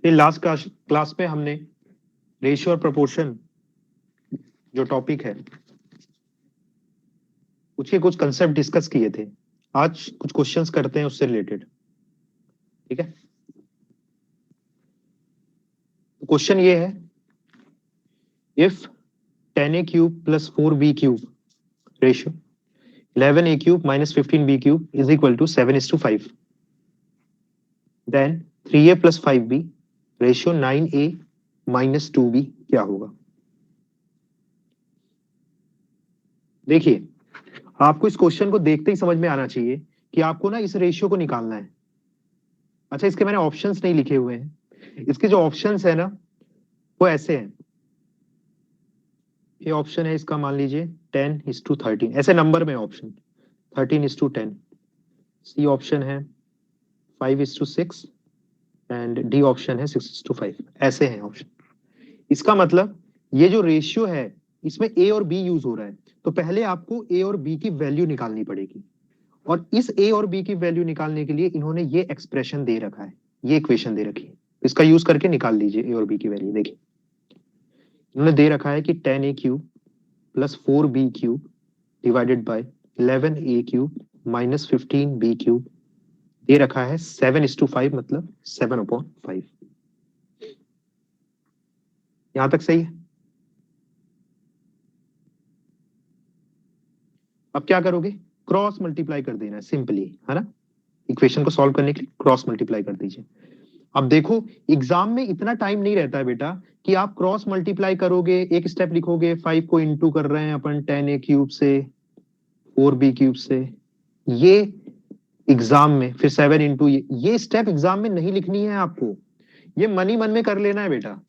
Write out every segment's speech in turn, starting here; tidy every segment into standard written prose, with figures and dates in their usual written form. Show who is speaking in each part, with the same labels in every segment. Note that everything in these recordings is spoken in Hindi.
Speaker 1: फिर लास्ट क्लास में हमने रेशियो और प्रोपोर्शन जो टॉपिक है उसके कुछ कंसेप्ट डिस्कस किए थे। आज कुछ क्वेश्चंस करते हैं उससे रिलेटेड। ठीक है, क्वेश्चन ये है, if 10a³ + 4b³ ratio 11a³ - 15b³ is equal to 7:5, then 3a + 5b ratio 9a - 2b क्या होगा? देखिए, आपको इस क्वेश्चन को देखते ही समझ में आना चाहिए कि आपको ना इस रेशियो को निकालना है। अच्छा, इसके मैंने ऑप्शंस नहीं लिखे हुए हैं। इसके जो ऑप्शंस है ना वो ऐसे हैं। ये ऑप्शन है इसका, मान लीजिए 10:13, ऐसे नंबर में ऑप्शन 13:10। सी ऑप्शन है 5:6 एंड डी ऑप्शन है 6:5। ऐसे हैं ऑप्शन। इसका मतलब ये जो रेशियो है इसमें ए और बी यूज हो रहा है, तो पहले आपको ए और बी की वैल्यू निकालनी पड़ेगी। और इस ए और बी की वैल्यू निकालने के लिए इन्होंने ये एक्सप्रेशन दे रखा है, ये इक्वेशन दे रखी है। इसका यूज करके निकाल लीजिए ए और बी की वैल्यू। देखिए, इन्होंने दे रखा है कि 10a³ + 4b³ divided by 11a³ - 15b³ दे रखा है 7:5, मतलब 7/5। यहां तक सही है? अब क्या करोगे? क्रॉस मल्टीप्लाई कर देना है सिंपली, है ना। इक्वेशन को सॉल्व करने के लिए क्रॉस मल्टीप्लाई कर दीजिए। अब देखो, एग्जाम में इतना टाइम नहीं रहता है बेटा कि आप क्रॉस मल्टीप्लाई करोगे, एक स्टेप लिखोगे, 5 को इंटू कर रहे हैं अपन 10a³ से 4b³ से, ये एग्जाम में फिर 7 इंटू ये स्टेप एग्जाम में नहीं लिखनी है आपको। ये मन ही मन में कर लेना है बेटा।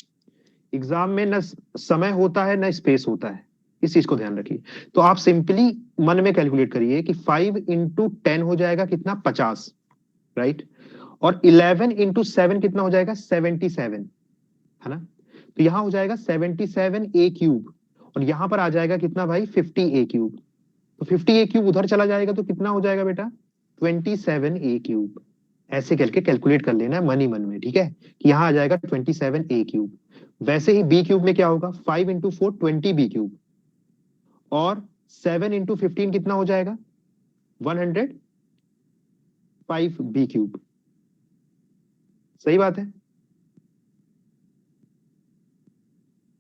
Speaker 1: एग्जाम में न समय होता है न स्पेस होता है, इस चीज को ध्यान रखिए। तो आप सिंपली मन में कैलकुलेट करिए कि 5 × 10 हो जाएगा कितना, 50, राइट। और 11 × 7 कितना हो जाएगा, 77, है ना। तो यहां हो जाएगा 77a³, और यहां पर आ जाएगा कितना भाई, 50a³। तो 50a³ उधर चला जाएगा तो कितना हो जाएगा बेटा, 27a³। ऐसे करके कैलकुलेट कर लेना है मन ही मन में, ठीक है, कि यहां आ जाएगा 27a³। वैसे ही b³ में क्या होगा, 5 × 4 20b³, और 7 × 15 कितना हो जाएगा, 105b³। सही बात है।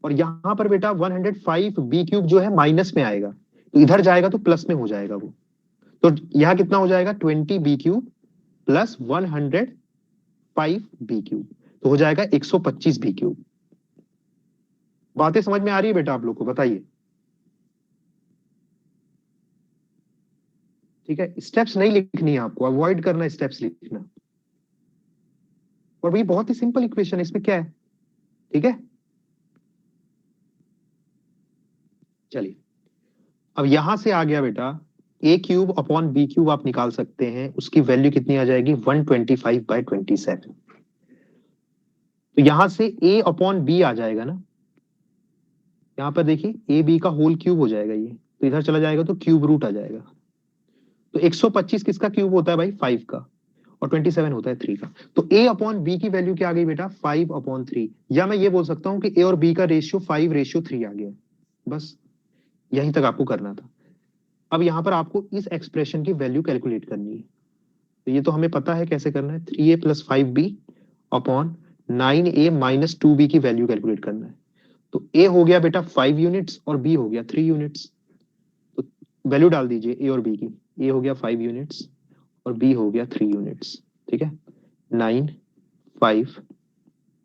Speaker 1: और यहां पर बेटा 105b³ जो है माइनस में आएगा, तो इधर जाएगा तो प्लस में हो जाएगा वो। तो यहां कितना हो जाएगा, 20b³ + 105b³, तो हो जाएगा 125b³। बातें समझ में आ रही है बेटा आप लोग को? बताइए। ठीक है, स्टेप्स नहीं लिखनी है आपको, अवॉइड करना स्टेप्स लिखना। और भाई बहुत ही सिंपल इक्वेशन है, इसमें क्या है? ठीक है, चलिए। अब यहां से आ गया बेटा, a³/b³ आप निकाल सकते हैं, उसकी वैल्यू कितनी आ जाएगी, 125/27। तो यहां से a/b आ जाएगा ना, यहां पर देखिए ab का होल क्यूब हो जाएगा ये, तो इधर चला जाएगा तो क्यूब रूट आ जाएगा। तो 125 किसका क्यूब होता है भाई, 5 का, और 27 होता है 3 का। तो a/b की वैल्यू क्या आ गई बेटा, 5/3। या मैं ये बोल सकता हूं कि a और b का रेशियो 5:3 आ गया। बस यहीं तक आपको करना था। अब यहां पर आपको इस एक्सप्रेशन की वैल्यू कैलकुलेट करनी है। तो ये तो हमें पता है कैसे करना है, 3a + 5b/9a - 2b की वैल्यू कैलकुलेट करना है। तो a हो गया बेटा 5 यूनिट्स और b हो गया 3 यूनिट्स। तो वैल्यू डाल दीजिए a और b की। a हो गया 5 यूनिट्स और b हो गया 3 यूनिट्स। ठीक है, 9, 5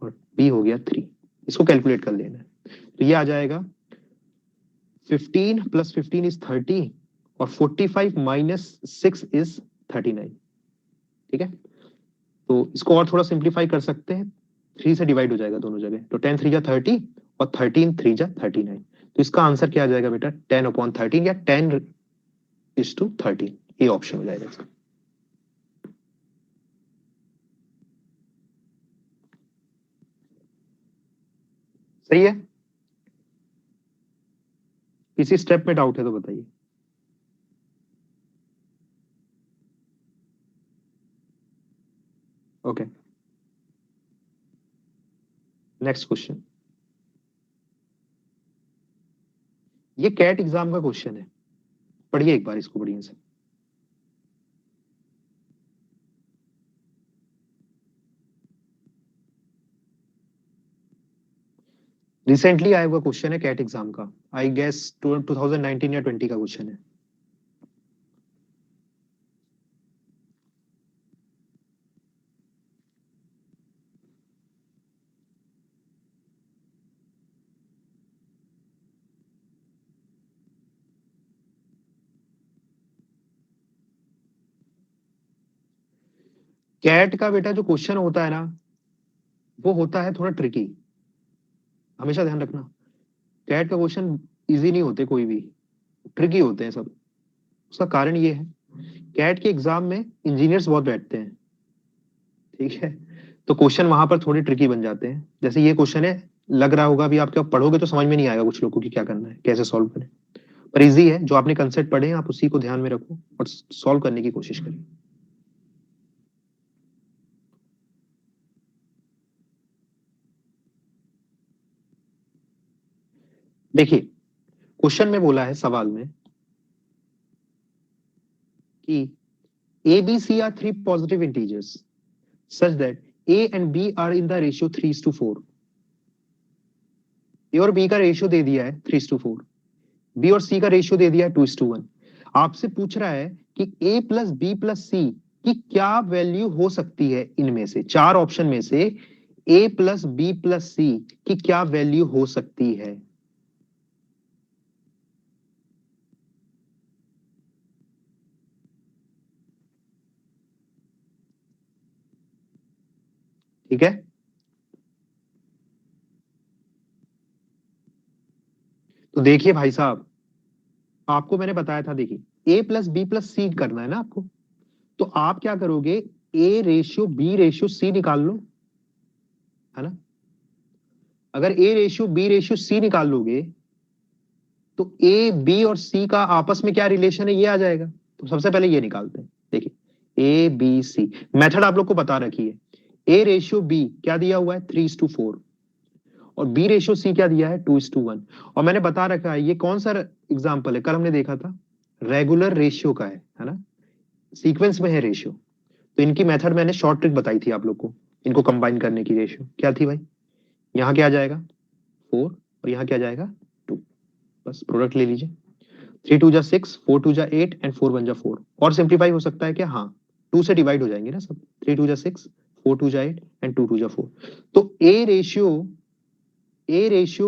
Speaker 1: और b हो गया 3। इसको कैलकुलेट कर लेना है। तो ये आ जाएगा 15 + 15 इज 30, और 45 - 6 इज 39। ठीक है, तो इसको और थोड़ा सिंप्लीफाई कर सकते हैं, 3 से डिवाइड हो जाएगा दोनों जगह, तो 10 3 जा 30 और 13 3 जा 39। तो इसका आंसर क्या आ जाएगा बेटा, 10/13 या 10:13। ये ऑप्शन हो जाएगा इसका। सही है। किसी स्टेप में डाउट है तो बताइए। ओके, नेक्स्ट क्वेश्चन, ये कैट एग्जाम का क्वेश्चन है, पढ़िए एक बार इसको बढ़िया से। रिसेंटली आया हुआ क्वेश्चन है कैट एग्जाम का, आई गेस 2019 या 20 का क्वेश्चन है। कैट का बेटा जो क्वेश्चन होता है ना, वो होता है थोड़ा ट्रिकी, हमेशा ध्यान रखना। कैट का क्वेश्चन इजी नहीं होते कोई भी, ट्रिकी होते हैं सब। उसका कारण ये है, कैट के एग्जाम में इंजीनियर्स बहुत बैठते हैं, ठीक है, तो क्वेश्चन वहां पर थोड़े ट्रिकी बन जाते हैं। जैसे ये क्वेश्चन है, लग रहा होगा अभी आपके, आप पढ़ोगे तो समझ में नहीं आएगा कुछ लोगों को कि क्या करना है, कैसे सॉल्व करें, पर इजी है। जो आपने कंसेप्ट पढ़े हैं आप उसी को ध्यान में रखो और सॉल्व करने की कोशिश करिए। देखिए, क्वेश्चन में बोला है सवाल में कि A B C are three positive integers such that A and B are in the ratio 3:4। A और बी का रेशियो दे दिया है 3:4, बी और सी का रेशियो दे दिया है 2:1। आपसे पूछ रहा है कि ए प्लस बी प्लस सी की क्या वैल्यू हो सकती है, इनमें से चार ऑप्शन में से ए प्लस बी प्लस सी की क्या वैल्यू हो सकती है। ठीक है, तो देखिए भाई साहब, आपको मैंने बताया था, देखिए A plus B plus C करना है ना आपको, तो आप क्या करोगे, A ratio B ratio C निकाल लो, है ना। अगर A ratio B ratio C निकाल लोगे तो ए बी और सी का आपस में क्या रिलेशन है ये आ जाएगा। तो सबसे पहले ये निकालते हैं, देखिए ए बी सी, मेथड आप लोग को बता रखी है। ए रेशियो बी क्या दिया हुआ है 3:4, और बी रेशियो सी क्या दिया है 2:1। और मैंने बता रखा है ये कौन सा एग्जाम्पल है, कल हमने देखा था, रेगुलर रेशियो का है ना, सीक्वेंस में है रेशियो। तो इनकी मेथड मैंने शॉर्ट ट्रिक बताई थी आप लोग को, इनको कंबाइन करने की रेशियो क्या थी भाई, यहाँ क्या आ जाएगा 4 और यहाँ क्या आ जाएगा 2, बस प्रोडक्ट ले लीजिए। 3 2 जा 6, 4 2 जा 8 एंड 4 1 जा 4। और सिंप्लीफाई हो सकता है क्या, हाँ, 2 से डिवाइड हो जाएंगे ना सब, 3 2 जा 6, 4 2 जा 8 एंड 2 2 जा 4। तो A ratio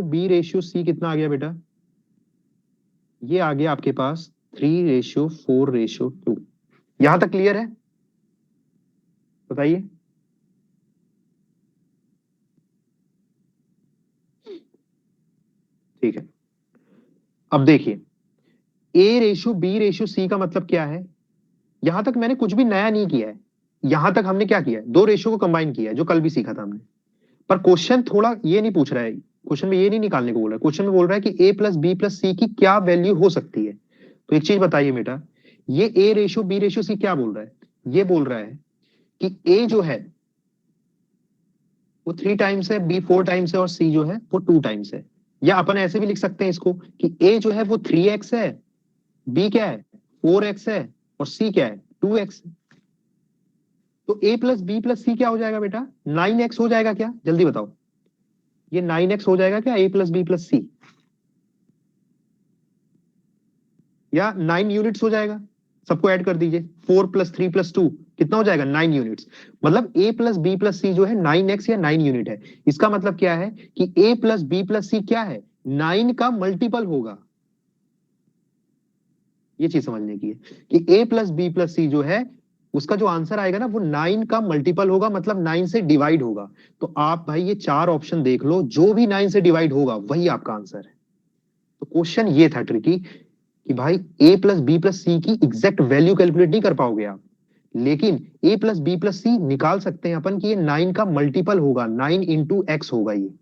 Speaker 1: B ratio C कितना आ गया बेटा, ये आ गया आपके पास 3:4:2। यहां तक क्लियर है, बताइए। ठीक है, अब देखिए ए रेशियो बी रेशियो सी का मतलब क्या है, यहां तक मैंने कुछ भी नया नहीं किया है। यहां तक हमने क्या किया है, दो रेशियो को कंबाइन किया है, जो कल भी सीखा था हमने। पर क्वेश्चन थोड़ा ये नहीं पूछ रहा है, क्वेश्चन में ये नहीं निकालने को बोल रहा है, क्वेश्चन में बोल रहा है कि ए प्लस बी प्लस सी की क्या वैल्यू हो सकती है। तो एक चीज बताइए बेटा, ये A ratio B ratio C क्या बोल रहा है, ये बोल रहा है कि ए जो है वो 3 टाइम्स है, बी 4 टाइम्स है, और सी जो है वो 2 टाइम्स है। या अपन ऐसे भी लिख सकते हैं इसको कि ए जो है वो 3x है, बी क्या है 4x है, और सी क्या है 2x है। तो ए प्लस बी प्लस सी क्या हो जाएगा बेटा, 9x हो जाएगा क्या, जल्दी बताओ, ये 9x हो जाएगा क्या ए प्लस बी प्लस सी, या 9 यूनिट्स हो जाएगा। सबको ऐड कर दीजिए, 4 + 3 + 2 कितना हो जाएगा 9 यूनिट्स। मतलब ए प्लस बी प्लस सी जो है 9x या 9 यूनिट है। इसका मतलब क्या है कि ए प्लस बी प्लस सी क्या है, 9 का मल्टीपल होगा। ये चीज समझने की है कि ए प्लस बी प्लस सी जो है उसका जो आंसर आएगा ना वो 9 का मल्टीपल होगा, मतलब 9 से डिवाइड होगा। तो आप भाई ये चार ऑप्शन देख लो, जो भी 9 से डिवाइड होगा वही आपका आंसर है। तो क्वेश्चन ये था ट्रिकी कि भाई ए प्लस बी प्लस सी की एग्जैक्ट वैल्यू कैलकुलेट नहीं कर पाओगे आप, लेकिन ए प्लस बी प्लस सी निकाल सकते हैं अपन कि ये 9 का मल्टीपल होगा, 9 × X होगा ये,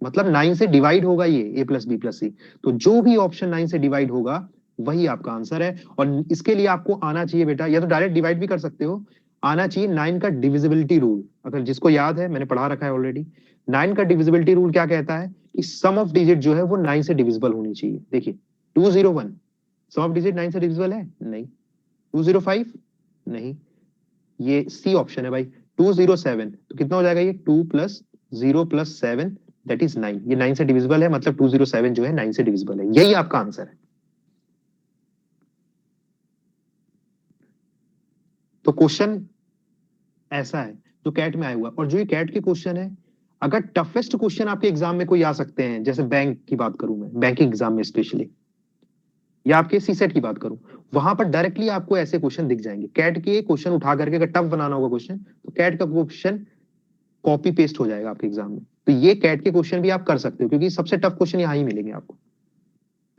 Speaker 1: मतलब 9 से डिवाइड होगा ये ए प्लस बी प्लस सी। तो जो भी ऑप्शन 9 से डिवाइड होगा वही आपका आंसर है। और इसके लिए आपको आना चाहिए बेटा, या तो डायरेक्ट डिवाइड भी कर सकते हो, आना चाहिए 9 का डिविजिबिलिटी रूल। अगर जिसको याद है, मैंने पढ़ा रखा है ऑलरेडी, 9 का डिविजिबिलिटी रूल क्या कहता है कि सम ऑफ डिजिट जो है वो 9 से डिविजिबल होनी चाहिए। देखिए 201 सम ऑफ डिजिट 9 से डिविजिबल है नहीं, 205 नहीं, ये सी ऑप्शन है भाई। 207 तो कितना हो जाएगा, ये 2 प्लस 0 प्लस 7 दैट इज 9, ये 9 से डिविजिबल है, मतलब 207 जो है 9 से डिविजिबल है, यही आपका आंसर है। तो क्वेश्चन ऐसा है जो कैट में आया हुआ, और जो ये कैट के क्वेश्चन है, अगर टफेस्ट क्वेश्चन आपके एग्जाम में कोई आ सकते हैं, जैसे बैंक की बात करूं मैं, बैंकिंग एग्जाम में स्पेशली, या आपके सीसेट की बात करूं, वहां पर डायरेक्टली आपको ऐसे क्वेश्चन दिख जाएंगे। कैट के क्वेश्चन उठा करके अगर टफ बनाना होगा क्वेश्चन, तो कैट का क्वेश्चन कॉपी पेस्ट हो जाएगा आपके एग्जाम में। तो ये कैट के क्वेश्चन भी आप कर सकते हो, क्योंकि सबसे टफ क्वेश्चन यहाँ ही मिलेंगे आपको।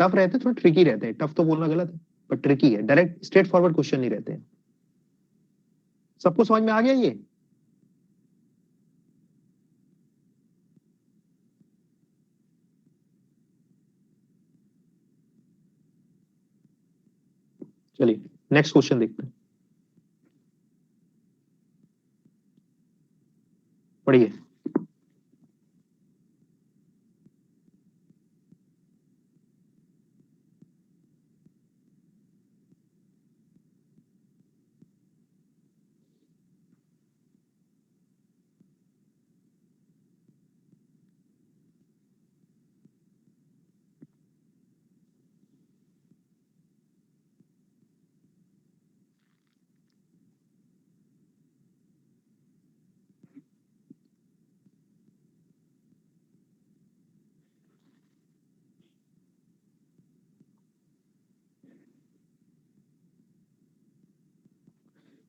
Speaker 1: टफ रहते हैं, थोड़ा ट्रिकी रहते हैं, टफ तो बोलना गलत है, पर ट्रिकी है, डायरेक्ट स्ट्रेट फॉरवर्ड क्वेश्चन नहीं रहते हैं। सबको समझ में आ गया ये? चलिए नेक्स्ट क्वेश्चन देखते हैं, पढ़िए।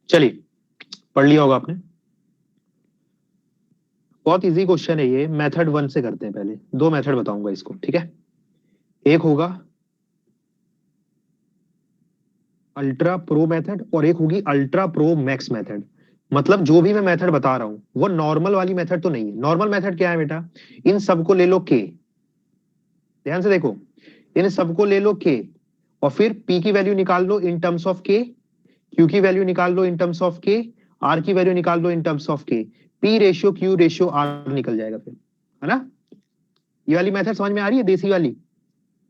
Speaker 1: चलिए पढ़ लिया होगा आपने, बहुत इजी क्वेश्चन है ये। मेथड 1 से करते हैं, पहले दो मेथड बताऊंगा इसको, ठीक है। एक होगा अल्ट्रा प्रो मेथड और एक होगी अल्ट्रा प्रो मैक्स मेथड। मतलब जो भी मैं मेथड बता रहा हूं वो नॉर्मल वाली मेथड तो नहीं है। नॉर्मल मेथड क्या है बेटा, इन सबको ले लो के, ध्यान से देखो, इन सबको ले लो के, और फिर पी की वैल्यू निकाल लो in terms of K, Q की वैल्यू निकाल लो in terms of K, R की वैल्यू निकाल लो in terms of K, P ratio Q ratio R निकल जाएगा फिर, है ना। ये वाली मेथड समझ में आ रही है, देसी वाली?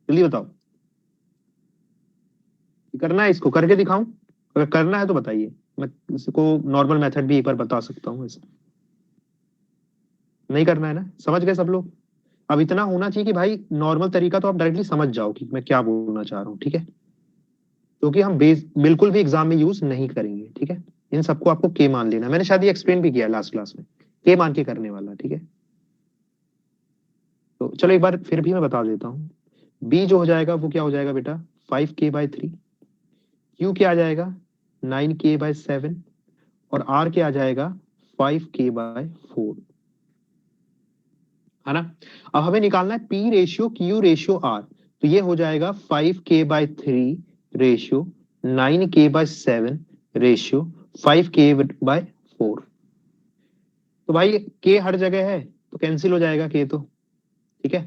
Speaker 1: जल्दी बताओ, करना है इसको, करके दिखाऊं? अगर करना है तो बताइए, मैं इसको नॉर्मल मेथड भी एक बार बता सकता हूँ ऐसे। नहीं करना है ना, समझ गए सब लोग? अब इतना होना चाहिए कि भाई नॉर्मल तरीका तो आप डायरेक्टली समझ जाओ कि मैं क्या बोलना चाह रहा हूँ, ठीक है। क्योंकि हम बेस बिल्कुल भी एग्जाम में यूज नहीं करेंगे, ठीक है। इन सबको आपको के मान लेना, मैंने शायद ये एक्सप्लेन भी किया लास्ट क्लास में, के मान के करने वाला, ठीक है। तो चलो एक बार फिर भी मैं बता देता हूँ। बी जो हो जाएगा वो क्या हो जाएगा बेटा, 5k/3, क्यू क्या आ जाएगा 9k/7, और आर क्या आ जाएगा 5k/4, है ना। अब हमें निकालना है P ratio Q ratio R, तो ये हो जाएगा 5k/3 ratio 9k/7 ratio 5k/4। तो भाई के हर जगह है तो कैंसिल हो जाएगा के तो, ठीक है।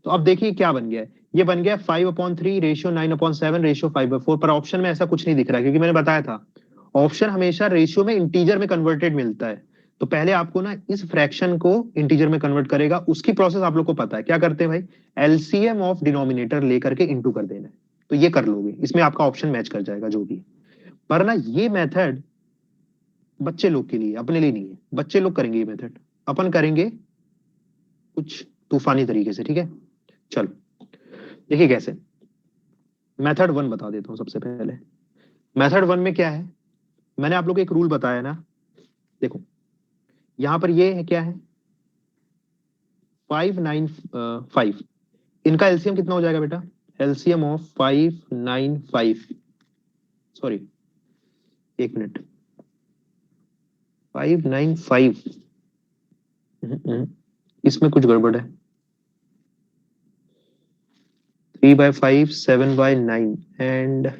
Speaker 1: तो अब देखिए क्या बन गया है, ये बन गया 5/3 रेशियो 9/7 रेशियो 5/4, पर ऑप्शन में ऐसा कुछ नहीं दिख रहा है, क्योंकि मैंने बताया था ऑप्शन हमेशा रेशियो में इंटीजर में कन्वर्टेड मिलता है। तो पहले आपको ना इस फ्रैक्शन को इंटीजर में कन्वर्ट करेगा, उसकी प्रोसेस आप लोग को पता है, क्या करते हैं भाई, एलसीएम ऑफ डिनोमिनेटर लेकर के इंटू कर देना है। तो ये कर लोगे, इसमें आपका ऑप्शन मैच कर जाएगा जो भी। पर ना ये मेथड बच्चे लोग के लिए, अपने लिए नहीं है, बच्चे लोग करेंगे ये मेथड, अपन करेंगे कुछ तूफानी तरीके से, ठीक है। चलो देखिए कैसे। मेथड 1 बता देता हूं सबसे पहले। मेथड 1 में क्या है, मैंने आप लोग को एक रूल बताया ना, देखो यहां पर ये है क्या है 595, इनका एलसीएम कितना हो जाएगा बेटा, एलसीएम ऑफ 595, सॉरी एक मिनट, 595, इसमें कुछ गड़बड़ है, 3/5 7/9 एंड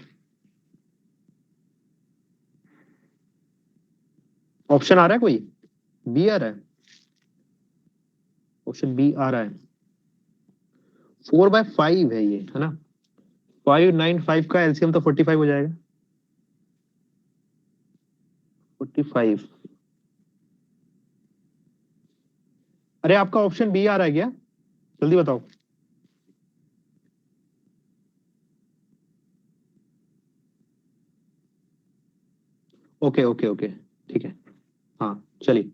Speaker 1: ऑप्शन आ रहा है कोई, बी आ रहा है, ऑप्शन बी आ रहा है, 4/5 है ये, है ना। 595 का एलसीएम तो 45 हो जाएगा, 45, अरे आपका ऑप्शन बी आ रहा है क्या? जल्दी बताओ। ओके ओके ओके, ठीक है। हाँ चलिए,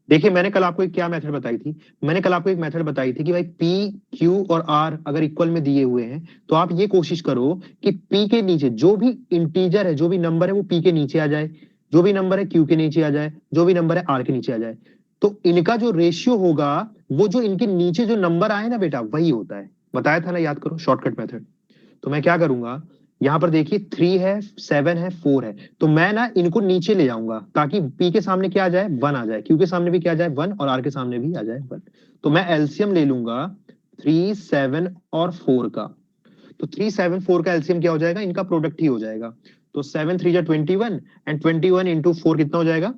Speaker 1: देखिए मैंने कल आपको एक क्या मेथड बताई थी। मैंने कल आपको एक मेथड बताई थी कि भाई पी क्यू और आर अगर इक्वल में दिए हुए हैं तो आप ये कोशिश करो कि पी के नीचे जो भी इंटीजर है, जो भी नंबर है वो पी के नीचे आ जाए, जो भी नंबर है क्यू के नीचे आ जाए, जो भी नंबर है आर के नीचे आ जाए। तो इनका जो रेशियो होगा, वो जो इनके नीचे जो नंबर आए ना बेटा, वही होता है। बताया था ना, याद करो, शॉर्टकट मेथड। तो मैं क्या करूंगा, यहां पर देखिए 3 है, 7 है, 4 है, तो मैं ना इनको नीचे ले जाऊंगा ताकि पी के सामने क्या आ जाए, 1 आ जाए, क्यू के सामने भी क्या आ जाए, 1, और आर के सामने भी आ जाए 1। तो मैं एलसीएम ले लूंगा 3, 7 और 4 का। तो 3, 7, 4 का एलसीएम क्या हो जाएगा, इनका प्रोडक्ट ही हो जाएगा। तो 7 3 जा 21, एंड 21 इंटू 4 कितना हो जाएगा,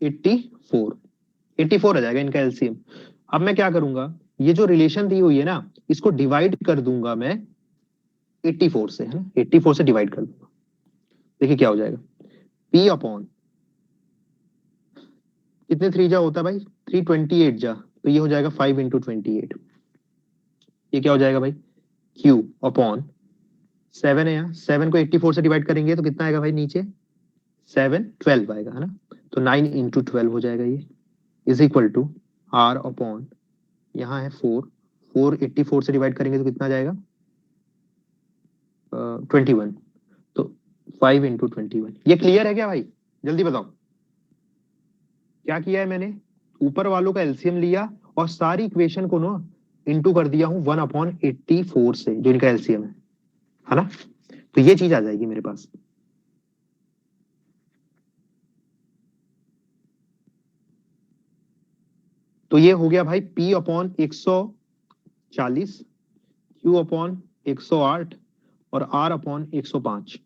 Speaker 1: 84। 84 आ जाएगा इनका एलसीएम। अब मैं क्या करूंगा, ये जो रिलेशन दी हुई है ना, इसको डिवाइड कर दूंगा मैं 84 से, है ना, 84 से डिवाइड कर दूंगा। देखिए क्या हो जाएगा, पी अपॉन, कितने 3 जा होता है भाई, 328 जा, तो ये हो जाएगा 5 इंटू 28। ये क्या हो जाएगा भाई, क्यू अपॉन 7 है, यहाँ 7 को 84 से डिवाइड करेंगे तो कितना आएगा भाई नीचे, 7 12 आएगा, है ना। तो 9 इंटू 12 हो जाएगा ये, is equal to R upon, यहाँ है 4, 4 84 से डिवाइड करेंगे तो कितना आ जाएगा, 21। तो 5 इंटू 21। ये क्लियर है क्या भाई, जल्दी बताओ। क्या किया है मैंने, ऊपर वालों का एलसीएम लिया और सारी इक्वेशन को ना इंटू कर दिया हूं 1/84 से, जो इनका एलसीएम है ना। तो ये चीज आ जाएगी मेरे पास। तो ये हो गया भाई P अपॉन 140, Q अपॉन 108 और R अपॉन 105।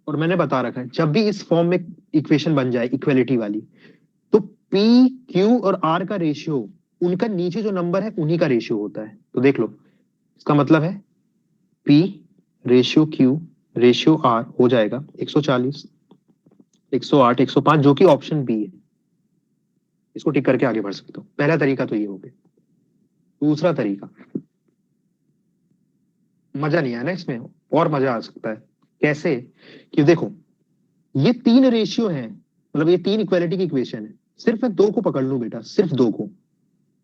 Speaker 1: और मैंने बता रखा है जब भी इस फॉर्म में इक्वेशन बन जाए इक्वेलिटी वाली, तो P, Q और R का रेशियो, उनका नीचे जो नंबर है उन्हीं का रेशियो होता है। तो देख लो, इसका मतलब है P ratio Q ratio R हो जाएगा 140, 108, 105, जो कि ऑप्शन बी है। इसको टिक करके आगे बढ़ सकते हो। पहला तरीका तो ये हो गया। दूसरा तरीका, मजा नहीं आया ना इसमें, और मजा आ सकता है। कैसे, कि देखो ये 3 रेशियो हैं, मतलब ये 3 इक्वालिटी की इक्वेशन है। सिर्फ मैं 2 को पकड़ लूं बेटा, सिर्फ 2 को,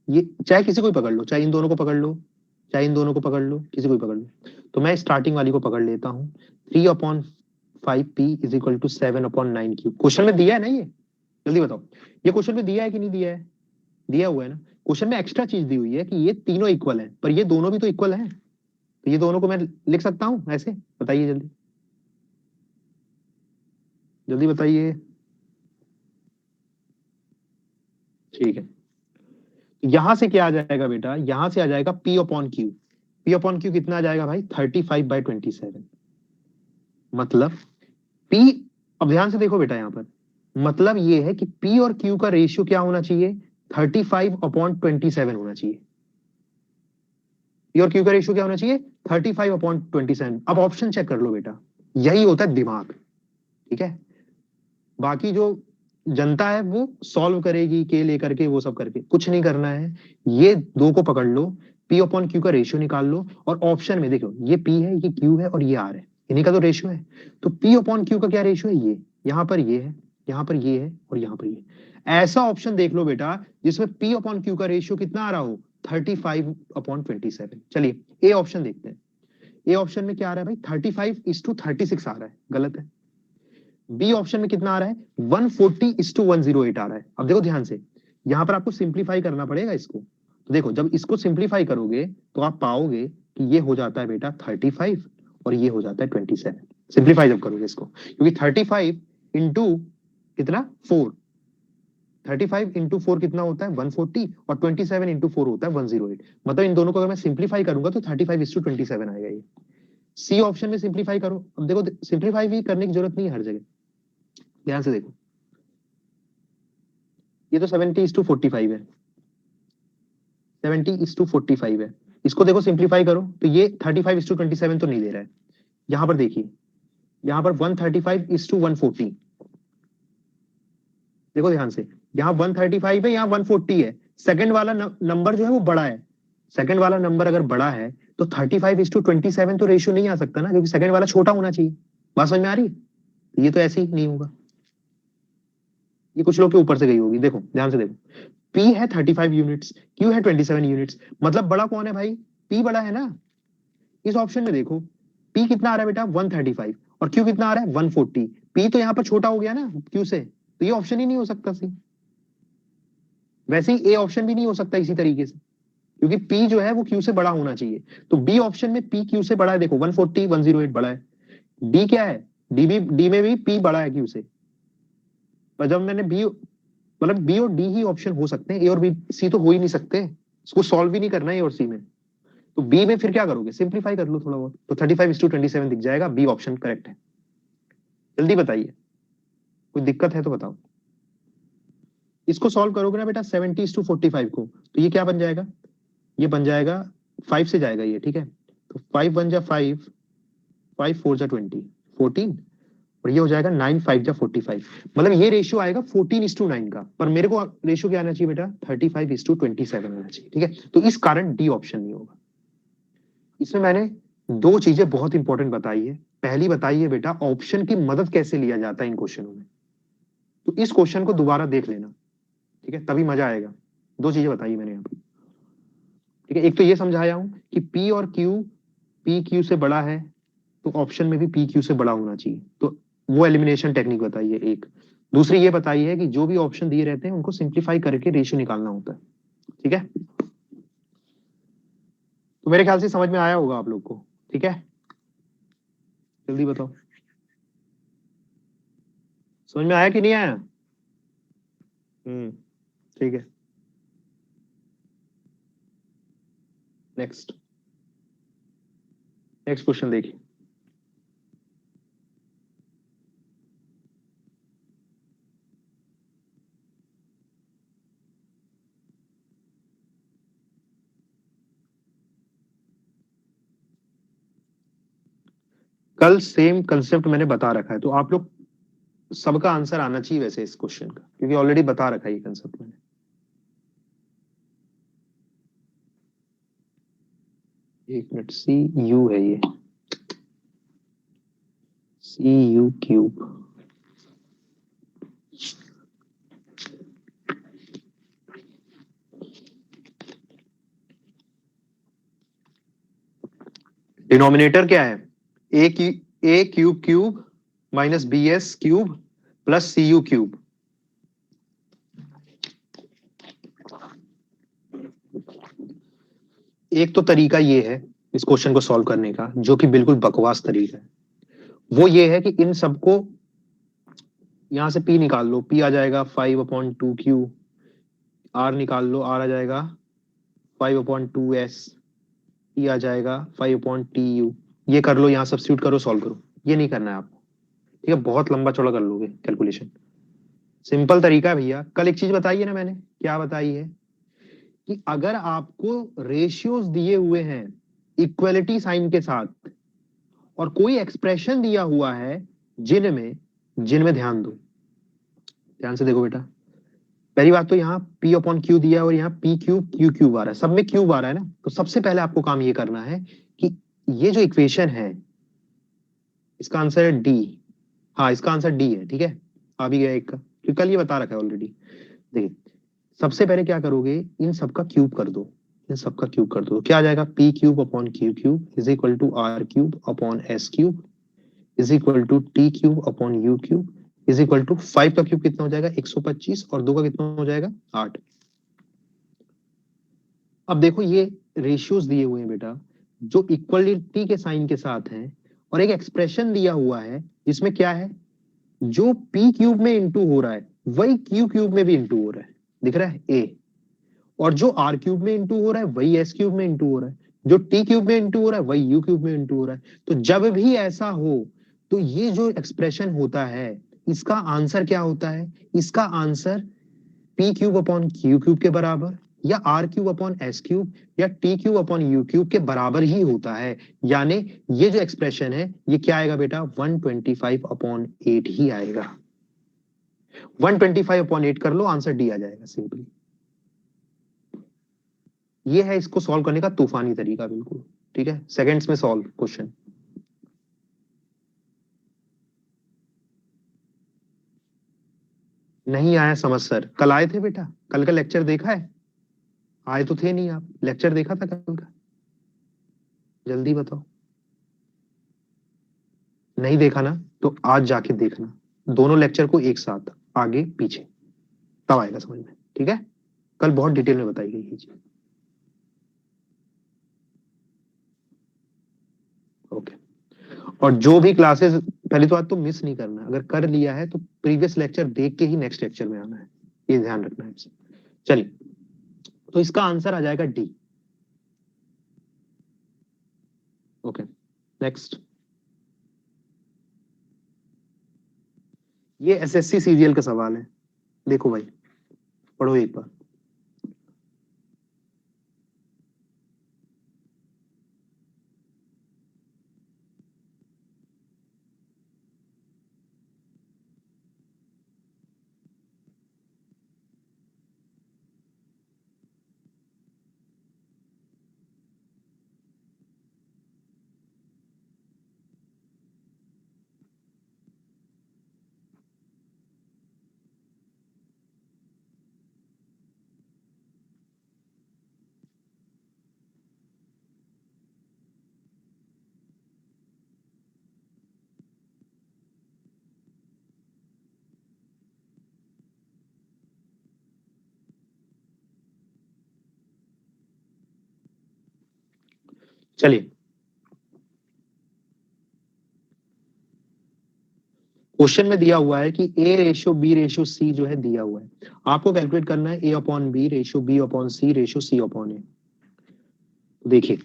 Speaker 1: ये चाहे किसी को ही पकड़ लो, चाहे इन दोनों को पकड़ लो, चाहे इन दोनों को पकड़ लो, किसी को भी पकड़ लो। तो मैं स्टार्टिंग वाली को पकड़ लेता हूँ, 3/5p is equal to 7/9q। Question में दिया है ना ये, जल्दी बताओ, ये क्वेश्चन में दिया है कि नहीं दिया है, दिया हुआ है ना। क्वेश्चन में एक्स्ट्रा चीज दी हुई है कि ये तीनों इक्वल है, पर ये दोनों भी तो इक्वल है। तो ये दोनों को मैं लिख सकता हूँ ऐसे, बताइए जल्दी, जल्दी बताइए। ठीक है, यहां से क्या आ जाएगा बेटा, यहां से आ जाएगा P upon Q. P upon Q कितना आ जाएगा भाई, 35/27। मतलब P, अब ध्यान से देखो बेटा यहाँ पर, मतलब ये है कि P और Q का रेशियो क्या होना चाहिए, 35/27 होना चाहिए। P और Q का रेशियो क्या होना चाहिए, 35/27। अब ऑप्शन चेक कर लो बेटा, यही होता है दिमाग, ठीक है। बाकी जो जनता है वो सॉल्व करेगी के लेकर के, वो सब करके कुछ नहीं करना है। ये 2 को पकड़ लो, P अपॉन क्यू का रेशियो निकाल लो, और ऑप्शन में देखो ये P है, ये Q है और ये R है, इन्हीं का तो रेशियो है। तो P अपॉन क्यू का क्या रेशियो है, ये यहाँ पर ये है, यहाँ पर ये है और यहाँ पर ये। ऐसा ऑप्शन देख लो बेटा जिसमें P अपॉन क्यू का रेशियो कितना आ रहा हो, 35/27। चलिए ए ऑप्शन देखते हैं। ए ऑप्शन में क्या आ रहा है भाई, 35:36 आ रहा है, गलत है। बी ऑप्शन में कितना आ रहा है, 140:108 आ रहा है। अब देखो ध्यान से, यहां पर आपको सिंप्लीफाई करना पड़ेगा इसको। तो देखो जब इसको सिंप्लीफाई करोगे तो आप पाओगे कि ये हो जाता है बेटा 35 और ये हो जाता है 27। सिंप्लीफाई जब करोगे इसको, क्योंकि 35 इंटू कितना 4, 35 इंटू 4 कितना होता है 140, और 27 इंटू 4 होता है 108। मतलब इन दोनों को अगर मैं सिंप्लीफाई करूंगा तो 35:27 आएगा ये। सी ऑप्शन में सिंप्लीफाई करो। अब देखो सिंप्लीफाई भी करने की जरूरत नहीं है हर जगह, ध्यान से देखो, ये तो 70:45 है, 70:45 है। इसको देखो सिंप्लीफाई करो तो ये 35:27 तो नहीं दे रहा है। यहां पर देखिए, यहां पर 135:140, देखो ध्यान से, यहाँ 135 है, यहाँ 140 है, सेकंड वाला नंबर जो है वो बड़ा है, सेकंड वाला नंबर अगर बड़ा है तो 35:27 तो रेशियो नहीं आ सकता ना, क्योंकि सेकंड वाला छोटा होना चाहिए। बात समझ में आ रही है? ये तो ऐसे ही नहीं होगा, ये कुछ लोग के ऊपर से गई होगी। देखो ध्यान से देखो, P है 35 यूनिट्स, Q है 27 यूनिट्स, मतलब बड़ा कौन है भाई? P बड़ा है ना। इस ऑप्शन में देखो P कितना आ रहा है बेटा 135, और Q कितना आ रहा है 140। P तो यहाँ पर छोटा हो गया ना Q से, तो ये ऑप्शन ही नहीं हो सकता सी। वैसे ही A ऑप्शन भी नहीं हो सकता इसी तरीके से, क्योंकि P जो है वो Q से बड़ा होना चाहिए। तो B ऑप्शन में P Q से बड़ा है, देखो 140 108 बड़ा है। D क्या है? D में भी P बड़ा है Q से। पर जब मैंने B, मतलब बी और डी ही ऑप्शन हो सकते हैं, ए और बी सी तो हो ही नहीं सकते, इसको सॉल्व भी नहीं करना है ए और सी में। तो बी में फिर क्या करोगे? सिंप्लीफाई कर लो थोड़ा बहुत, तो 35:27 दिख जाएगा, बी ऑप्शन करेक्ट है। जल्दी बताइए, कोई दिक्कत है तो बताओ। इसको सॉल्व करोगे ना बेटा 70:45 को, तो ये क्या बन जाएगा? ये बन जाएगा 5 से जाएगा ये, ठीक है। तो 5 1 जा 5, 5 4 जा 20, 14, और ये हो जाएगा 9 5 जा 45। मतलब ये रेशियो आएगा 14:9 का, पर मेरे को रेशियो क्या आना चाहिए बेटा? 35:27 आना चाहिए, ठीक है। तो इस कारण डी ऑप्शन नहीं होगा। इसमें मैंने दो चीजें बहुत इंपॉर्टेंट बताई है। पहली बताई है बेटा ऑप्शन की मदद कैसे लिया जाता है इन क्वेश्चनों में, तो इस क्वेश्चन को दोबारा देख लेना, ठीक है, तभी मजा आएगा। दो चीजें बताई मैंने यहाँ पे, ठीक है। एक तो ये समझाया हूं कि P और Q, P Q से बड़ा है, तो ऑप्शन में भी P Q से बड़ा होना चाहिए, तो वो एलिमिनेशन टेक्निक बताई है एक। दूसरी ये बताई है कि जो भी ऑप्शन दिए रहते हैं उनको सिंप्लीफाई करके रेशियो निकालना होता है, ठीक है। तो मेरे ख्याल से समझ में आया होगा आप लोग को, ठीक है। जल्दी बताओ, समझ में आया कि नहीं आया? ठीक है। नेक्स्ट, नेक्स्ट क्वेश्चन देखिए। कल सेम कंसेप्ट मैंने बता रखा है, तो आप लोग सबका आंसर आना चाहिए वैसे इस क्वेश्चन का, क्योंकि ऑलरेडी बता रखा है ये कंसेप्ट मैंने। एक मिनट, सी यू है ये, सी यू क्यूब। डिनोमिनेटर क्या है? A cube cube minus b s cube plus c u cube. एक तो तरीका ये है इस क्वेश्चन को सॉल्व करने का, जो कि बिल्कुल बकवास तरीका है, वो ये है कि इन सबको यहां से P निकाल लो, P आ जाएगा 5/2Q, R निकाल लो, R आ जाएगा 5/2S, T आ जाएगा 5/TU। ये कर लो, यहाँ सब्स्टिट्यूट करो, सॉल्व करो। ये नहीं करना है आपको, ठीक है, बहुत लंबा चौड़ा कर लोगे कैलकुलेशन। सिंपल तरीका है भैया। कल एक चीज बताई है ना मैंने, क्या बताई है? कि अगर आपको रेशियोज दिए हुए हैं इक्वलिटी साइन के साथ, और कोई एक्सप्रेशन दिया हुआ है जिनमें जिनमें ध्यान दो, ध्यान से देखो बेटा। पहली बात तो यहाँ P/Q दिया है, और यहाँ P क्यूब Q क्यूब आ रहा है, सब में क्यूब आ रहा है ना। तो सबसे पहले आपको काम ये करना है कि ये जो इक्वेशन है, इसका आंसर है डी। हाँ, इसका आंसर डी है, ठीक है। आ भी गया एक का, क्योंकि कल ये बता रखा है ऑलरेडी। देखिए, सबसे पहले क्या करोगे, इन सबका क्यूब कर दो, इन सबका क्यूब कर दो। क्या आ जाएगा? P³/Q³ is equal to R³/S³ is equal to T³/U³ is equal to 5 का क्यूब कितना हो जाएगा? 125, और 2 का कितना हो जाएगा? 8। अब देखो, ये रेशियोज दिए हुए हैं बेटा जो इक्वलिटी के साइन के साथ हैं, और एक एक्सप्रेशन दिया हुआ है जिसमें क्या है, जो P³ में इंटू हो रहा है वही Q³ में भी इंटू हो रहा है, दिख रहा है A। और जो R³ में इंटू हो रहा है वही S³ में इंटू हो रहा है, जो T³ में इंटू हो रहा है वही U³ में इंटू हो रहा है। तो जब भी ऐसा हो, तो ये जो एक्सप्रेशन होता है, इसका आंसर क्या होता है? इसका आंसर P³/Q³ के बराबर, या R³/S³ या T³/U³ के बराबर ही होता है। यानी ये जो एक्सप्रेशन है, ये क्या आएगा बेटा? 125/8 ही आएगा। 125/8 कर लो, आंसर डी आ जाएगा सिंपली। ये है इसको सॉल्व करने का तूफानी तरीका बिल्कुल, ठीक है, सेकंड्स में सॉल्व क्वेश्चन। नहीं आया समझ सर? कल आए थे बेटा, कल का लेक्चर देखा है? आए तो थे नहीं आप, लेक्चर देखा था कल का? जल्दी बताओ। नहीं देखा ना, तो आज जाके देखना दोनों लेक्चर को एक साथ, आगे पीछे, तब आएगा समझ में, ठीक है? कल बहुत डिटेल में बताई गई ये चीज। ओके। और जो भी क्लासेस, पहली तो बात तो मिस नहीं करना, अगर कर लिया है तो प्रीवियस लेक्चर देख के ही नेक्स्ट लेक्चर में आना है, ये ध्यान रखना है। चलिए, तो इसका आंसर आ जाएगा डी। Okay, next. ये एसएससी सीजीएल का सवाल है, देखो भाई, पढ़ो एक बार। चलिए, क्वेश्चन में दिया हुआ है कि a ratio B ratio c जो है दिया हुआ है, आपको कैलकुलेट करना है a upon b ratio b upon c upon a. देखिए,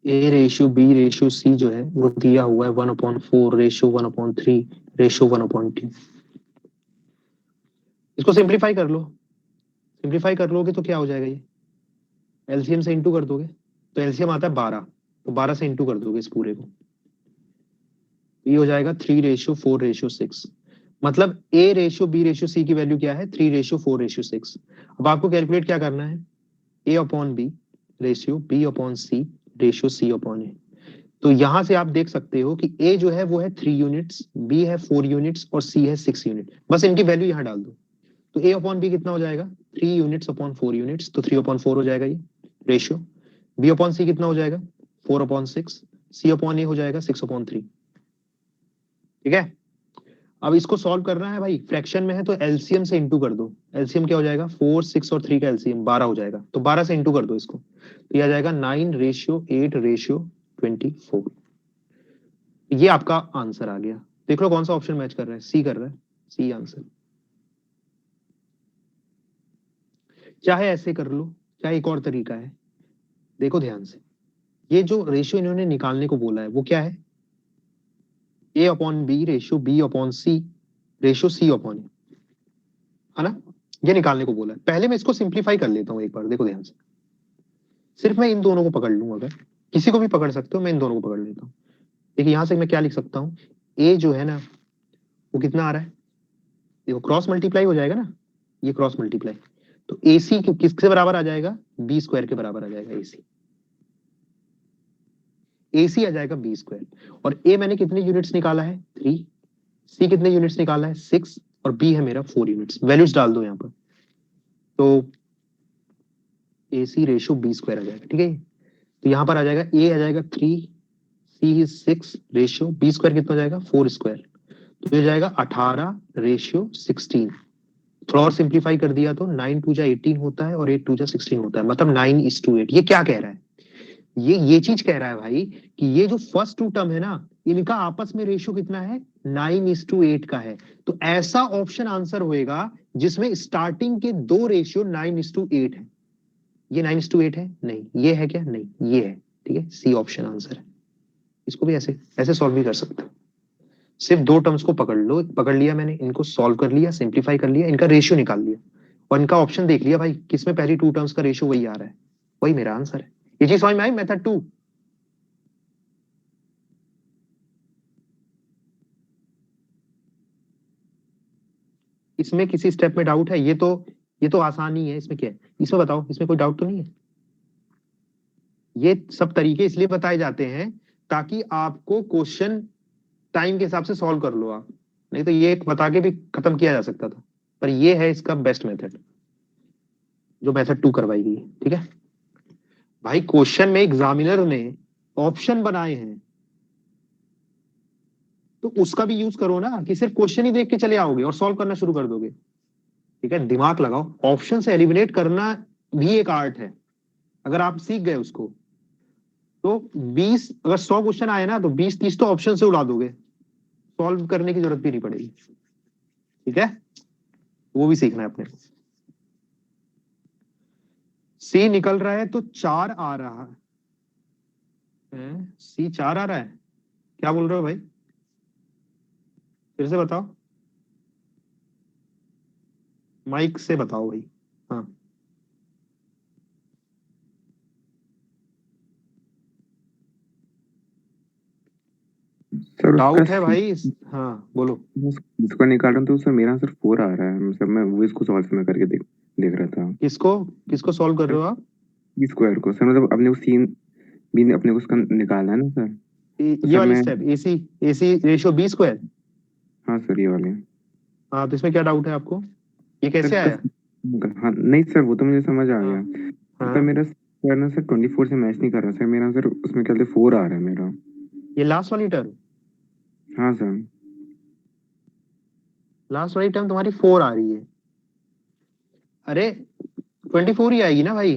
Speaker 1: ए रेशियो बी रेशियो सी जो है वो दिया हुआ है 1/4 रेशियो 1/3 रेशियो 1/2। इसको सिंप्लीफाई कर लो, सिंप्लीफाई कर लोगे तो क्या हो जाएगा, ये एलसीएम से इंटू कर दोगे, तो एलसीएम आता है 12, तो 12 से इंटू कर दोगे इस पूरे को, ये हो जाएगा 3:4:6। मतलब A ratio B ratio C की वैल्यू क्या है, 3:4:6। अब आपको कैलकुलेट क्या करना है, a upon b ratio b upon c ratio c upon a. तो यहां से आप देख सकते हो कि ए जो है वो है 3 यूनिट्स, बी है 4 यूनिट्स और सी है 6 यूनिट। बस इनकी वैल्यू यहां डाल दो, तो ए अपॉन बी कितना हो जाएगा, 3 यूनिट्स अपॉन 4 यूनिट्स, तो 3/4 हो जाएगा ये रेशियो। बी अपॉन सी कितना हो जाएगा, 4/6। सी अपॉन ए हो जाएगा 6/3। ठीक है, अब इसको सॉल्व करना है भाई, फ्रैक्शन में है तो एलसीएम से इंटू कर दो। एलसीएम क्या हो जाएगा, 4, 6 और 3 का एलसीएम 12 हो जाएगा, तो 12 से इंटू कर दो इसको, तो यह आ जाएगा 9:8:24। ये आपका आंसर आ गया। देख लो कौन सा ऑप्शन मैच कर रहा है, सी कर रहा है, सी आंसर। चाहे ऐसे कर लो, चाहे एक और तरीका है, देखो ध्यान से, ये जो रेशियो इन्होंने निकालने को बोला है वो क्या है, a upon b ratio b upon c ratio c upon a, है ना? ये निकालने को बोला है। पहले मैं इसको सिंप्लीफाई कर लेता हूं एक बार, देखो ध्यान से, सिर्फ मैं इन दोनों को पकड़ लूंगा, अगर किसी को भी पकड़ सकते हो, मैं इन दोनों को पकड़ लेता हूँ। देखिए यहां से मैं क्या लिख सकता हूँ, ए जो है ना वो कितना आ रहा है, देखो क्रॉस मल्टीप्लाई हो जाएगा ना, ये क्रॉस मल्टीप्लाई, तो ए सी किसके बराबर आ जाएगा, बी स्क्वायर के बराबर आ जाएगा। ए सी आ जाएगा बी स्क्वायर, और ए मैंने कितने यूनिट्स निकाला है, 3, सी कितने यूनिट्स निकाला है, 6, और बी है मेरा 4 यूनिट्स। वैल्यूज डाल दो यहाँ पर, तो ए सी रेशियो बी स्क्वायर आ जाएगा, ठीक है। तो यहाँ पर आ जाएगा ए आ जाएगा 3, सी 6 रेशियो बी स्क्वायर कितना हो जाएगा, 4 स्क्वायर, तो ये जाएगा 18:16। थोड़ा और सिंप्लीफाई कर दिया तो 9 2 जा 18 होता है और 8 2 जा 16 होता है, मतलब 9:8। ये क्या कह रहा है, ये चीज कह रहा है भाई कि ये जो फर्स्ट टू टर्म है ना, इनका आपस में रेशियो कितना है, 9:8 का है। तो ऐसा ऑप्शन आंसर होएगा जिसमें स्टार्टिंग के दो रेशियो 9:8 है। ये 9:8 है नहीं, ये है क्या, नहीं ये है, ठीक है, सी ऑप्शन आंसर है। इसको भी ऐसे ऐसे सॉल्व भी कर सकते हो, सिर्फ दो टर्म्स को पकड़ लो, पकड़ लिया मैंने, इनको सॉल्व कर लिया, सिंप्लीफाई कर लिया, इनका रेशियो निकाल लिया, और इनका ऑप्शन देख लिया भाई, किसमें पहली टू टर्म्स का रेशियो वही आ रहा है, वही मेरा आंसर है। ये चीज समझ में आई, मेथड 2। इसमें किसी स्टेप में डाउट है? ये तो आसान ही है, इसमें क्या है, इसमें बताओ, इसमें कोई डाउट तो नहीं है? ये सब तरीके इसलिए बताए जाते हैं ताकि आपको क्वेश्चन टाइम के हिसाब से सॉल्व कर लो आप, नहीं तो ये बता के भी खत्म किया जा सकता था, पर ये है इसका बेस्ट मेथड, जो मेथड 2 करवाई गई है। ठीक है भाई, क्वेश्चन में एग्जामिनर ने ऑप्शन बनाए हैं, तो उसका भी यूज करो ना, कि सिर्फ क्वेश्चन ही देख के चले आओगे और सॉल्व करना शुरू कर दोगे। ठीक है, दिमाग लगाओ, ऑप्शन से एलिमिनेट करना भी एक आर्ट है, अगर आप सीख गए उसको तो 20, अगर 100 क्वेश्चन आए ना तो 20-30 तो ऑप्शन से उड़ा दोगे, सॉल्व करने की जरूरत भी नहीं पड़ेगी। ठीक है, वो भी सीखना है अपने। सी निकल रहा है तो 4 आ रहा है, सी 4 आ रहा है, क्या बोल रहे हो भाई, फिर से बताओ, माइक से बताओ भाई। हाँ,
Speaker 2: सर उसका
Speaker 1: डाउट है भाई? हाँ बोलो।
Speaker 2: उसका निकाल रहा हूँ तो सर मेरा आंसर 4 आ रहा है, मतलब मैं वो इसको सॉल्व में करके देख देख रहा था।
Speaker 1: किसको किसको सॉल्व कर
Speaker 2: सर
Speaker 1: रहे हो आप?
Speaker 2: ई स्क्वायर को सर, मतलब अपने को सीन भी अपने को उसका निकालना है ना सर। तो
Speaker 1: ये
Speaker 2: सर
Speaker 1: वाली
Speaker 2: मैं,
Speaker 1: step, AC AC ratio B square.
Speaker 2: हाँ सर ये वाले।
Speaker 1: हाँ, तो इसमें क्या डाउट है आपको, ये
Speaker 2: सर
Speaker 1: कैसे
Speaker 2: इसका
Speaker 1: आया?
Speaker 2: हाँ नहीं सर, वो तो मुझे समझ आ
Speaker 1: हाँ
Speaker 2: गया। सर
Speaker 1: हाँ,
Speaker 2: मेरा सर ना सर 24 से मैच नहीं कर रहा सर, मेरा सर उसमें क्या 4 आ रहा है मेरा।
Speaker 1: ये लास्ट वाली टर्म,
Speaker 2: हाँ सर।
Speaker 1: लास्ट वाली टर्म तुम्हारी 4 आ रही है। अरे 24 ही आएगी ना भाई।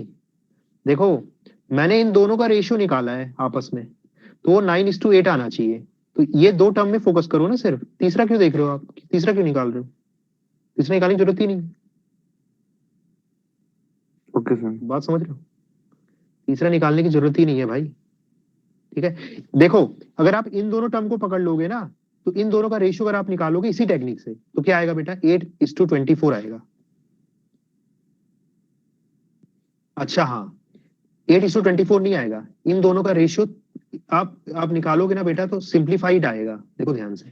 Speaker 1: देखो, मैंने इन दोनों का रेशियो निकाला है आपस में, तो वो 9:8 आना चाहिए। तो ये दो टर्म में फोकस करो ना, सिर्फ तीसरा क्यों देख रहे हो आप, तीसरा क्यों निकाल रहे हो? तीसरा निकालने की जरूरत ही नहीं,
Speaker 2: ओके सर।
Speaker 1: बात समझ रहे हो? तीसरा निकालने की जरूरत ही नहीं है भाई। ठीक है, देखो, अगर आप इन दोनों टर्म को पकड़ लोगे ना, तो इन दोनों का रेशियो अगर आप निकालोगे इसी टेक्निक से, तो क्या आएगा बेटा, 8:24 आएगा। अच्छा हाँ, 8:24 नहीं आएगा, इन दोनों का रेशियो आप निकालोगे ना बेटा, तो सिंप्लीफाइड आएगा, देखो ध्यान से,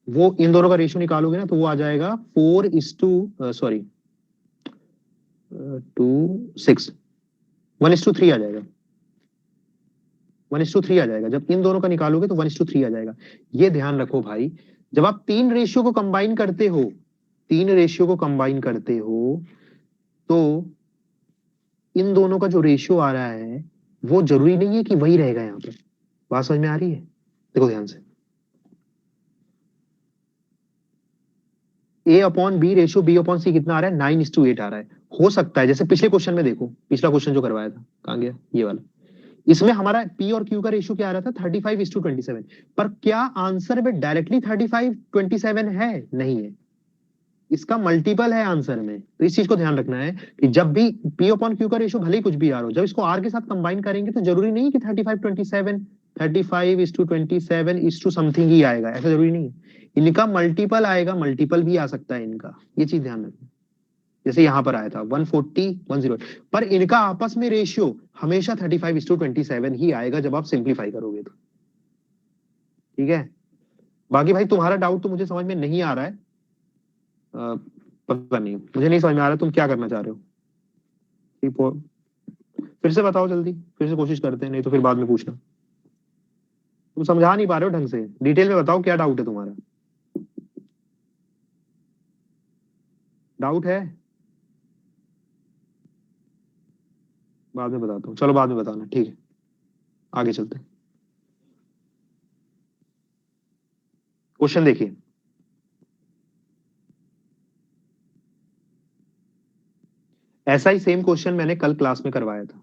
Speaker 1: वो इन दोनों का रेशियो निकालोगे ना तो वो आ जाएगा 4:, सॉरी, 2:6, 1:3 आ जाएगा, 1:3 आ जाएगा, जब इन दोनों का निकालोगे तो 1:3 आ जाएगा। ये ध्यान रखो भाई, जब आप तीन रेशियो को कंबाइन करते हो, तीन रेशियो को कंबाइन करते हो, तो इन दोनों का जो रेशियो आ रहा है वो जरूरी नहीं है कि वही रहेगा यहाँ पे। बात समझ में आ रही है? देखो ध्यान से, a upon b ratio b upon c कितना आ रहा है, 9:8 आ रहा है। हो सकता है, जैसे पिछले क्वेश्चन में देखो, पिछला क्वेश्चन जो करवाया था, कहाँ गया ये वाला, इसमें हमारा पी और क्यू का रेशियो क्या आ रहा था, 35:27। पर क्या आंसर में डायरेक्टली 35:27 है? नहीं है, इसका मल्टीपल है आंसर में। तो इस चीज को ध्यान रखना है कि जब भी पी अपॉन क्यू का रेशियो भले ही कुछ भी आ रहा हो, जब इसको आर के साथ कंबाइन करेंगे तो जरूरी नहीं कि 35:27, 35:27 समथिंग ही आएगा, ऐसा जरूरी नहीं है। इनका मल्टीपल आएगा, मल्टीपल भी आ सकता है इनका, ये चीज ध्यान रखना। जैसे यहां पर आया था 140, 108, पर इनका आपस में रेशियो हमेशा 35:27 ही आएगा जब आप सिंप्लीफाई करोगे तो। ठीक है, बाकी भाई तुम्हारा डाउट तो मुझे समझ में नहीं आ रहा है, पता नहीं, मुझे नहीं समझ में आ रहा तुम क्या करना चाह रहे हो। फिर से बताओ जल्दी, फिर से कोशिश करते हैं, नहीं तो फिर बाद में पूछना। तुम समझा नहीं पा रहे हो ढंग से, डिटेल में बताओ क्या डाउट है तुम्हारा, डाउट है? बाद में बताता हूँ, चलो बाद में बताना, ठीक है, आगे चलते हैं। क्वेश्चन देखिए, ऐसा ही सेम क्वेश्चन मैंने कल क्लास में करवाया था,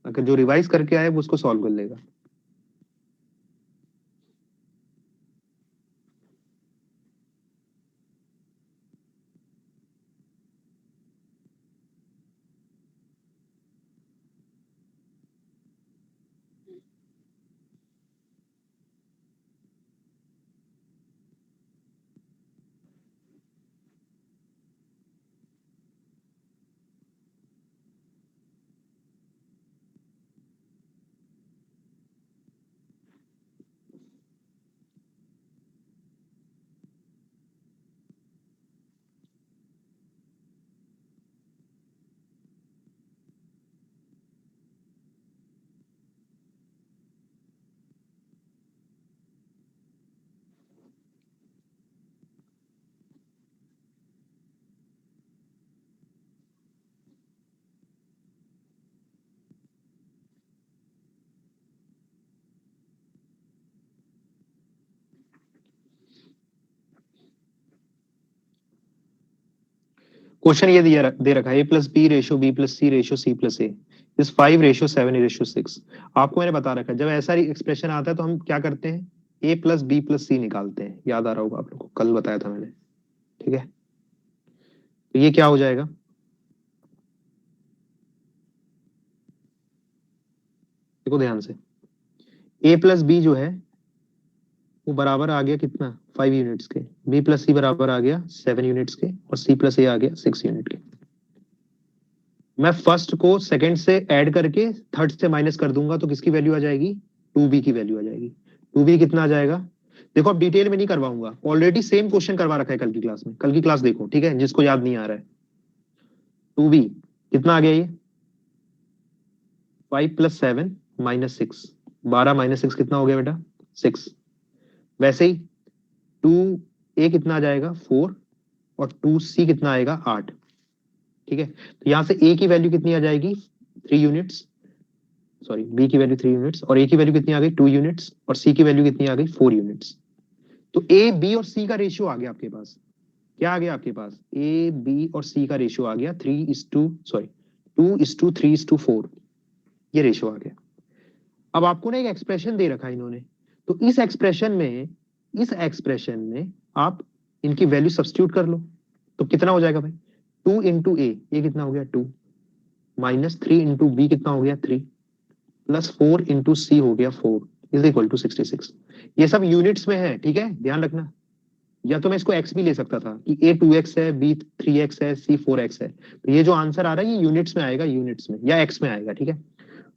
Speaker 1: अगर जो रिवाइज करके आए वो उसको सॉल्व कर लेगा। क्वेश्चन ये दे रखा है a plus b ratio b plus c ratio c plus a is 5:7:6। आपको मैंने बता रखा है जब ऐसा एक्सप्रेशन आता है तो हम क्या करते हैं, ए प्लस बी प्लस सी निकालते हैं। याद आ रहा होगा आप लोग को, कल बताया था मैंने। ठीक है, तो ये क्या हो जाएगा, देखो ध्यान से, ए प्लस बी जो है वो बराबर आ गया कितना, 5 यूनिट्स के, बी प्लस सी बराबर आ गया 7 यूनिट्स के, और सी प्लस ए आ गया 6 यूनिट के। मैं फर्स्ट को सेकंड से ऐड करके थर्ड से माइनस कर दूंगा तो किसकी वैल्यू आ जाएगी, 2b की वैल्यू आ जाएगी। 2b कितना आ जाएगा, देखो अब डिटेल में नहीं करवाऊंगा, ऑलरेडी सेम क्वेश्चन करवा रखा है कल की क्लास में, कल की क्लास देखो ठीक है, जिसको याद नहीं आ रहा है। 2b कितना आ गया ये, 5 + 7 - 6, 12 - 6 कितना हो गया बेटा, 6। वैसे ही 2a कितना आ जाएगा 4, और 2c कितना आएगा 8। ठीक है, तो यहां से a की वैल्यू कितनी आ जाएगी 3 यूनिट्स, सॉरी b की वैल्यू 3 यूनिट्स, और a की वैल्यू कितनी आ गई 2 यूनिट्स, और c की वैल्यू कितनी आ गई 4 यूनिट्स। तो a b और c का रेशियो आ गया आपके पास, क्या आ गया आपके पास, a b और c का रेशियो आ गया 2:3:4, ये रेशियो आ गया। अब आपको ना एक एक्सप्रेशन दे रखा है इन्होंने, तो इस एक्सप्रेशन में आप इनकी वैल्यू सब्स्टिट्यूट कर लो, तो कितना हो जाएगा भाई, 2 इंटू ए, ये कितना हो गया 2, -3 इंटू बी कितना हो गया 3, +4 इंटू सी हो गया 4, इज इक्वल टू 66। ये सब यूनिट्स में है, ठीक है ध्यान रखना। या तो मैं इसको x भी ले सकता था कि a 2x है, b 3x है, c 4x है, तो ये जो आंसर आ रहा है ये यूनिट्स में आएगा, यूनिट्स में या x में आएगा। ठीक है,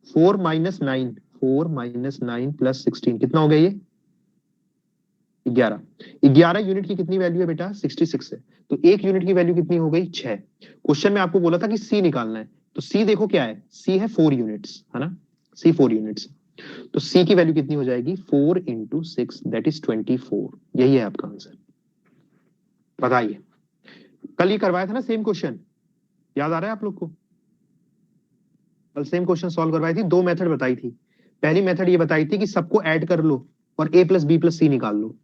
Speaker 1: 4 - 9, 4 - 9 + 16 कितना हो गया ये 11। 11 यूनिट की कितनी वैल्यू है बेटा 66 है, तो एक यूनिट की वैल्यू कितनी हो गई 6। क्वेश्चन में आपको बोला था कि सी निकालना है, तो सी देखो क्या है, सी है 4 यूनिट्स, है ना, सी 4 यूनिट्स, तो सी की वैल्यू कितनी हो जाएगी 4 × 6 दैट इज 24। यही है आपका आंसर। बताइए, कल ये करवाया था ना सेम क्वेश्चन, याद आ रहा है आप लोग को, कल सेम क्वेश्चन सॉल्व करवाई थी, दो मेथड बताई थी। पहली मेथड ये बताई थी कि सबको ऐड कर लो और a + b + c निकाल लो,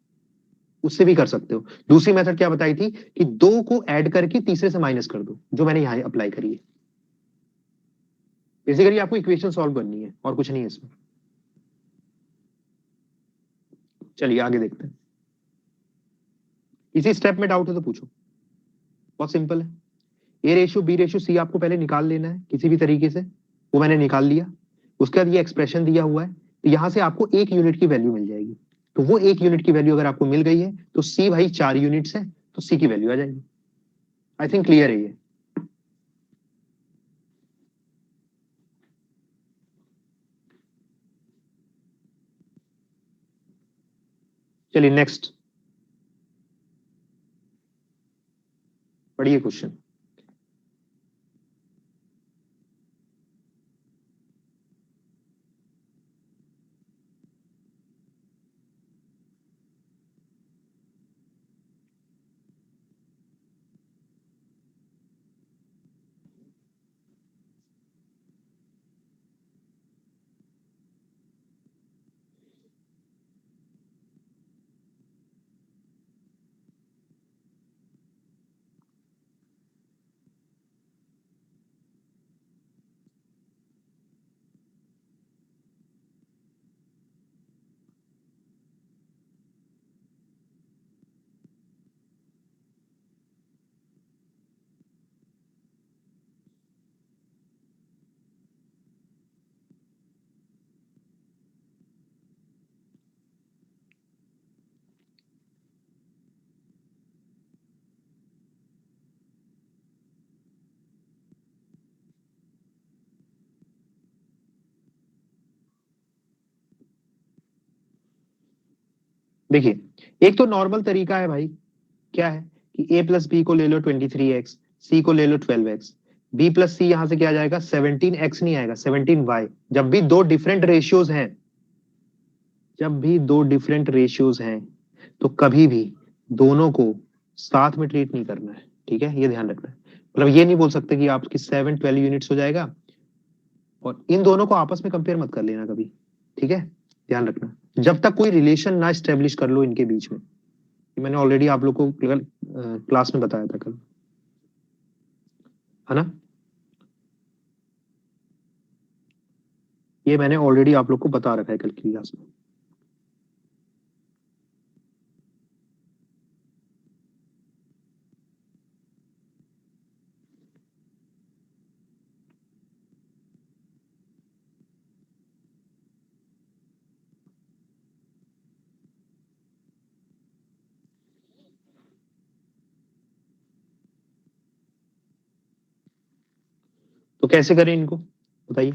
Speaker 1: उससे भी कर सकते हो। दूसरी मेथड क्या बताई थी कि दो को ऐड करके तीसरे से माइनस कर दो, जो मैंने यहां अप्लाई करी है। बेसिकली आपको इक्वेशन सॉल्व करनी है और कुछ नहीं है इसमें। चलिए आगे देखते हैं, इसी स्टेप में डाउट है तो पूछो, बहुत सिंपल है। A ratio B ratio C आपको पहले निकाल लेना है किसी भी तरीके से, वो मैंने निकाल लिया। उसके बाद ये एक्सप्रेशन दिया हुआ है, तो यहां से आपको 1 यूनिट की वैल्यू मिल जाएगी, तो वो 1 यूनिट की वैल्यू अगर आपको मिल गई है तो सी भाई 4 यूनिट्स है, तो सी की वैल्यू आ जाएगी। आई थिंक क्लियर है ये। चलिए नेक्स्ट पढ़िए क्वेश्चन। देखिए एक तो नॉर्मल तरीका है भाई, क्या है कि a + b को ले लो 23x, c को ले लो 12x, b + c यहां से क्या आ जाएगा 17x नहीं आएगा 17y। जब भी दो डिफरेंट रेशियोज हैं, जब भी दो डिफरेंट रेशियोज हैं तो कभी भी दोनों को साथ में ट्रीट नहीं करना है। ठीक है, ये ध्यान रखना है, मतलब ये नहीं बोल सकते कि आपकी 7 12 यूनिट्स हो जाएगा और इन दोनों को आपस में कंपेयर मत कर लेना कभी। ठीक है, ध्यान रखना, जब तक कोई रिलेशन ना स्टेब्लिश कर लो इनके बीच में। मैंने ऑलरेडी आप लोग को क्लास में बताया था कल। है ना। ये मैंने ऑलरेडी आप लोग को बता रखा है कल की क्लास में। तो कैसे करें इनको बताइए।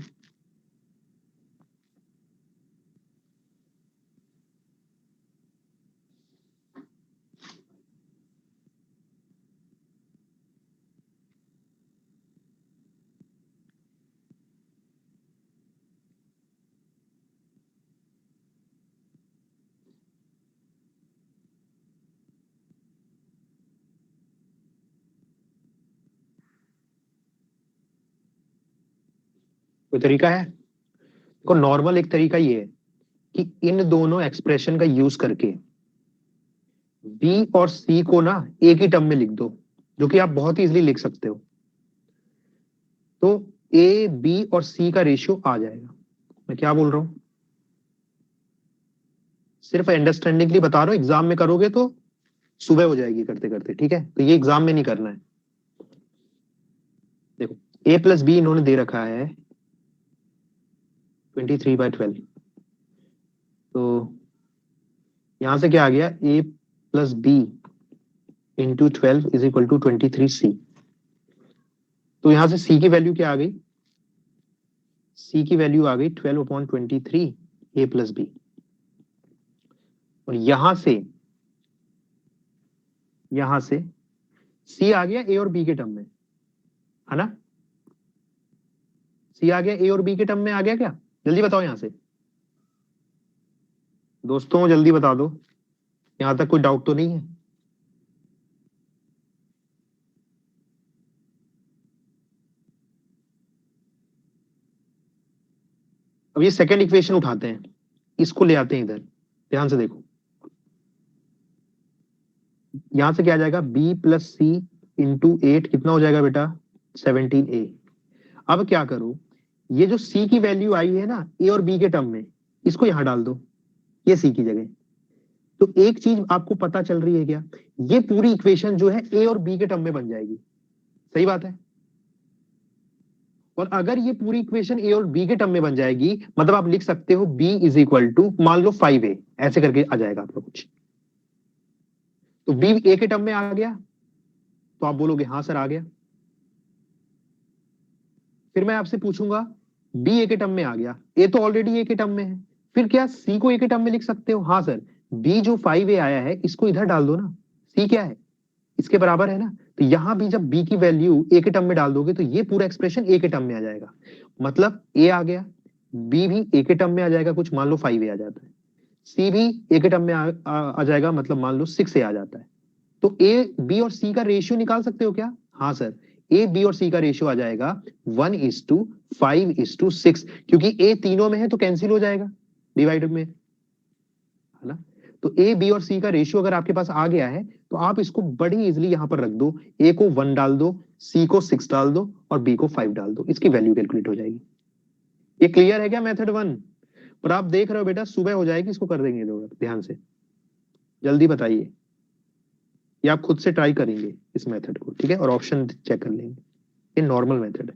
Speaker 1: कोई तरीका है? देखो नॉर्मल एक तरीका ये है कि इन दोनों एक्सप्रेशन का यूज करके बी और सी को ना एक ही टर्म में लिख दो, जो कि आप बहुत ही इजीली लिख सकते हो। तो ए बी और सी का रेशियो आ जाएगा। मैं क्या बोल रहा हूं, सिर्फ अंडरस्टैंडिंग के लिए बता रहा हूं, एग्जाम में करोगे तो सुबह हो जाएगी करते करते, ठीक है। तो ये एग्जाम में नहीं करना है। देखो a प्लस बी इन्होंने दे रखा है 23/12। तो यहां से क्या आ गया, a plus B into 12 is equal to 23c। तो यहां से c की वैल्यू क्या आ गई, c की वैल्यू आ गई 12/23 a प्लस बी। और यहां से c आ गया a और b के टर्म में, है ना। c आ गया a और b के टर्म में, आ गया क्या? जल्दी बताओ यहां से दोस्तों, जल्दी बता दो, यहां तक कोई डाउट तो नहीं है? अब ये सेकंड इक्वेशन उठाते हैं, इसको ले आते हैं इधर, ध्यान से देखो। यहां से क्या आ जाएगा, b प्लस सी इंटू 8 कितना हो जाएगा बेटा, 17a। अब क्या करो, ये जो c की वैल्यू आई है ना a और b के टर्म में, इसको यहां डाल दो, ये c की जगह। तो एक चीज आपको पता चल रही है क्या, ये पूरी इक्वेशन जो है a और b के टर्म में बन जाएगी। सही बात है। और अगर ये पूरी इक्वेशन a और b के टर्म में बन जाएगी, मतलब आप लिख सकते हो b इज इक्वल टू मान लो 5a, ऐसे करके आ जाएगा आपका कुछ। तो b a के टर्म में आ गया, तो आप बोलोगे हाँ सर आ गया। फिर मैं आपसे पूछूंगा b a के टर्म में आ गया, a तो ऑलरेडी a के टर्म में है, फिर क्या c को a के टर्म में लिख सकते हो? हाँ सर, b जो 5a आया है इसको इधर डाल दो ना, c क्या है, इसके बराबर है ना। तो यहां भी जब b की वैल्यू a के टर्म में डाल दोगे तो ये पूरा एक्सप्रेशन a के टर्म में आ जाएगा। मतलब a आ गया, b भी a के टर्म में आ जाएगा, कुछ मान लो 5a आ जाता है, c भी a के टर्म में आ जाएगा, मतलब मान लो 6a आ जाता है। तो a b और c का रेशियो निकाल सकते हो क्या? हाँ सर, a b और c का रेशियो आ जाएगा 1:5:6, क्योंकि a तीनों में है तो कैंसिल हो जाएगा डिवाइडेड में, है ना। तो ए बी और सी का रेशियो अगर आपके पास आ गया है तो आप इसको बड़ी इजीली यहां पर रख दो, ए को 1 डाल दो, सी को 6 डाल दो और बी को 5 डाल दो, इसकी वैल्यू कैलकुलेट हो जाएगी। ये क्लियर है क्या मेथड 1? पर आप देख रहे हो बेटा सुबह हो जाएगी, इसको कर देंगे लोग, ध्यान से जल्दी बताइए। ये आप खुद से ट्राई करेंगे इस मेथड को, ठीक है, और ऑप्शन चेक कर लेंगे। ये नॉर्मल मेथड है,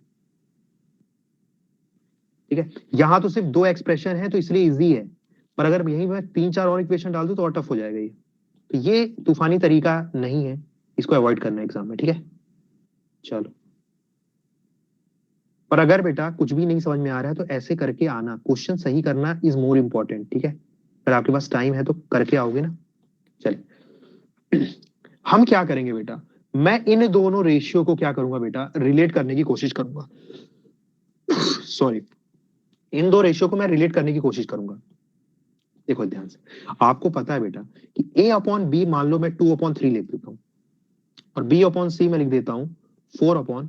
Speaker 1: ठीक है। यहां तो सिर्फ 2 एक्सप्रेशन है तो इसलिए इजी है, पर अगर यही मैं 3-4 और इक्वेशन डाल दूं तो और टफ हो जाएगा ये। तो ये तूफानी तरीका नहीं है, इसको अवॉइड करना है एग्जाम में, ठीक है। चलो, पर अगर बेटा कुछ भी नहीं समझ में आ रहा है तो ऐसे करके आना, क्वेश्चन सही करना इज मोर इंपॉर्टेंट, ठीक है। अगर आपके पास टाइम है तो करके आओगे ना। चलिए हम क्या करेंगे बेटा, मैं इन दोनों रेशियो को क्या करूंगा बेटा, रिलेट करने की कोशिश करूंगा। सॉरी, इन दो रेशियो को मैं रिलेट करने की कोशिश करूंगा। देखो ध्यान से, आपको पता है बेटा कि a अपॉन बी मान लो मैं 2/3 लिख देता हूं, और b अपॉन सी में लिख देता हूं 4/5।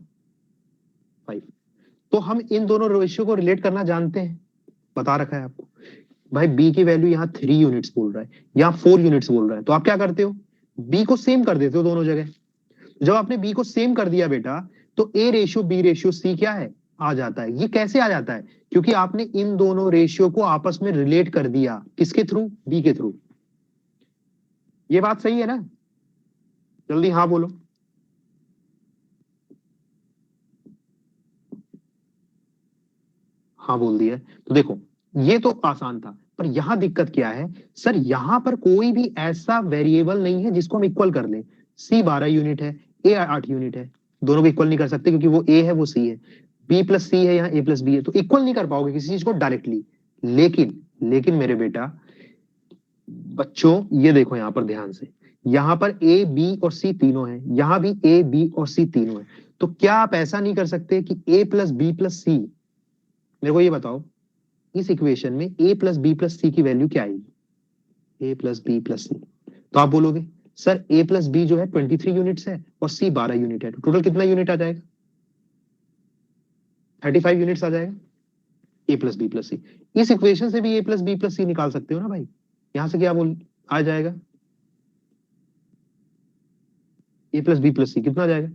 Speaker 1: तो हम इन दोनों रेशियो को रिलेट करना जानते हैं, बता रखा है आपको। भाई b की वैल्यू यहाँ 3 यूनिट्स बोल रहा है, यहाँ 4 यूनिट्स बोल रहा है, तो आप क्या करते हो, b को सेम कर देते हो दोनों जगह। जब आपने b को सेम कर दिया बेटा, तो A ratio B ratio C क्या है, आ जाता है। ये कैसे आ जाता है, क्योंकि आपने इन दोनों रेशियो को आपस में रिलेट कर दिया, किसके थ्रू, बी के थ्रू। ये बात सही है ना, जल्दी हाँ बोलो। हाँ बोल दिया। तो देखो ये तो आसान था, पर यहां दिक्कत क्या है सर, यहां पर कोई भी ऐसा वेरिएबल नहीं है जिसको हम इक्वल कर लें। सी 12 यूनिट है, ए 8 यूनिट है, दोनों को इक्वल नहीं कर सकते क्योंकि वो ए है वो सी है, बी प्लस सी है, यहाँ ए प्लस बी है, तो इक्वल नहीं कर पाओगे किसी चीज को डायरेक्टली। लेकिन मेरे बेटा बच्चों ये देखो यहां पर ध्यान से, यहां पर ए बी और सी तीनों है, यहां भी ए बी और सी तीनों है। तो क्या आप ऐसा नहीं कर सकते कि ए प्लस बी प्लस सी, मेरे को ये बताओ इस इक्वेशन में ए प्लस बी प्लस सी की वैल्यू क्या आएगी, ए प्लस बी प्लस सी। तो आप बोलोगे सर ए प्लस बी जो है 23 यूनिट्स है और सी 12 यूनिट है, तो टोटल कितना यूनिट आ जाएगा, 35 यूनिट्स आ जाएगा, ए प्लस बी प्लस सी। इस इक्वेशन से भी ए प्लस बी प्लस सी निकाल सकते हो ना भाई, यहां से क्या बोल आ जाएगा, ए प्लस बी प्लस सी कितना आ जाएगा,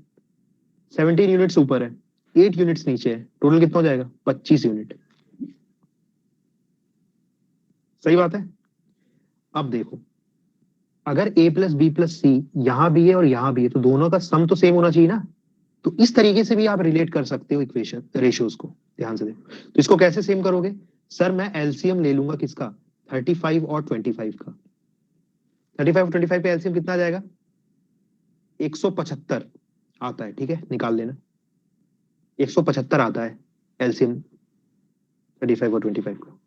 Speaker 1: 17 यूनिट्स ऊपर है, 8 यूनिट्स नीचे है, टोटल कितना हो जाएगा 25 यूनिट। सही बात है। अब देखो अगर ए प्लस बी प्लस सी यहां भी है और यहां भी है, तो दोनों का सम तो सेम होना चाहिए ना। तो इस तरीके से भी आप रिलेट कर सकते हो इक्वेशन रेशियोज को, ध्यान से देखो। तो इसको कैसे सेम करोगे, सर मैं एलसीएम ले लूंगा किसका, 35 और 25 का। 35 और 25 पे एलसीएम कितना आ जाएगा, 175 आता है, ठीक है निकाल लेना, 175 आता है एलसीएम 35 और 25 का।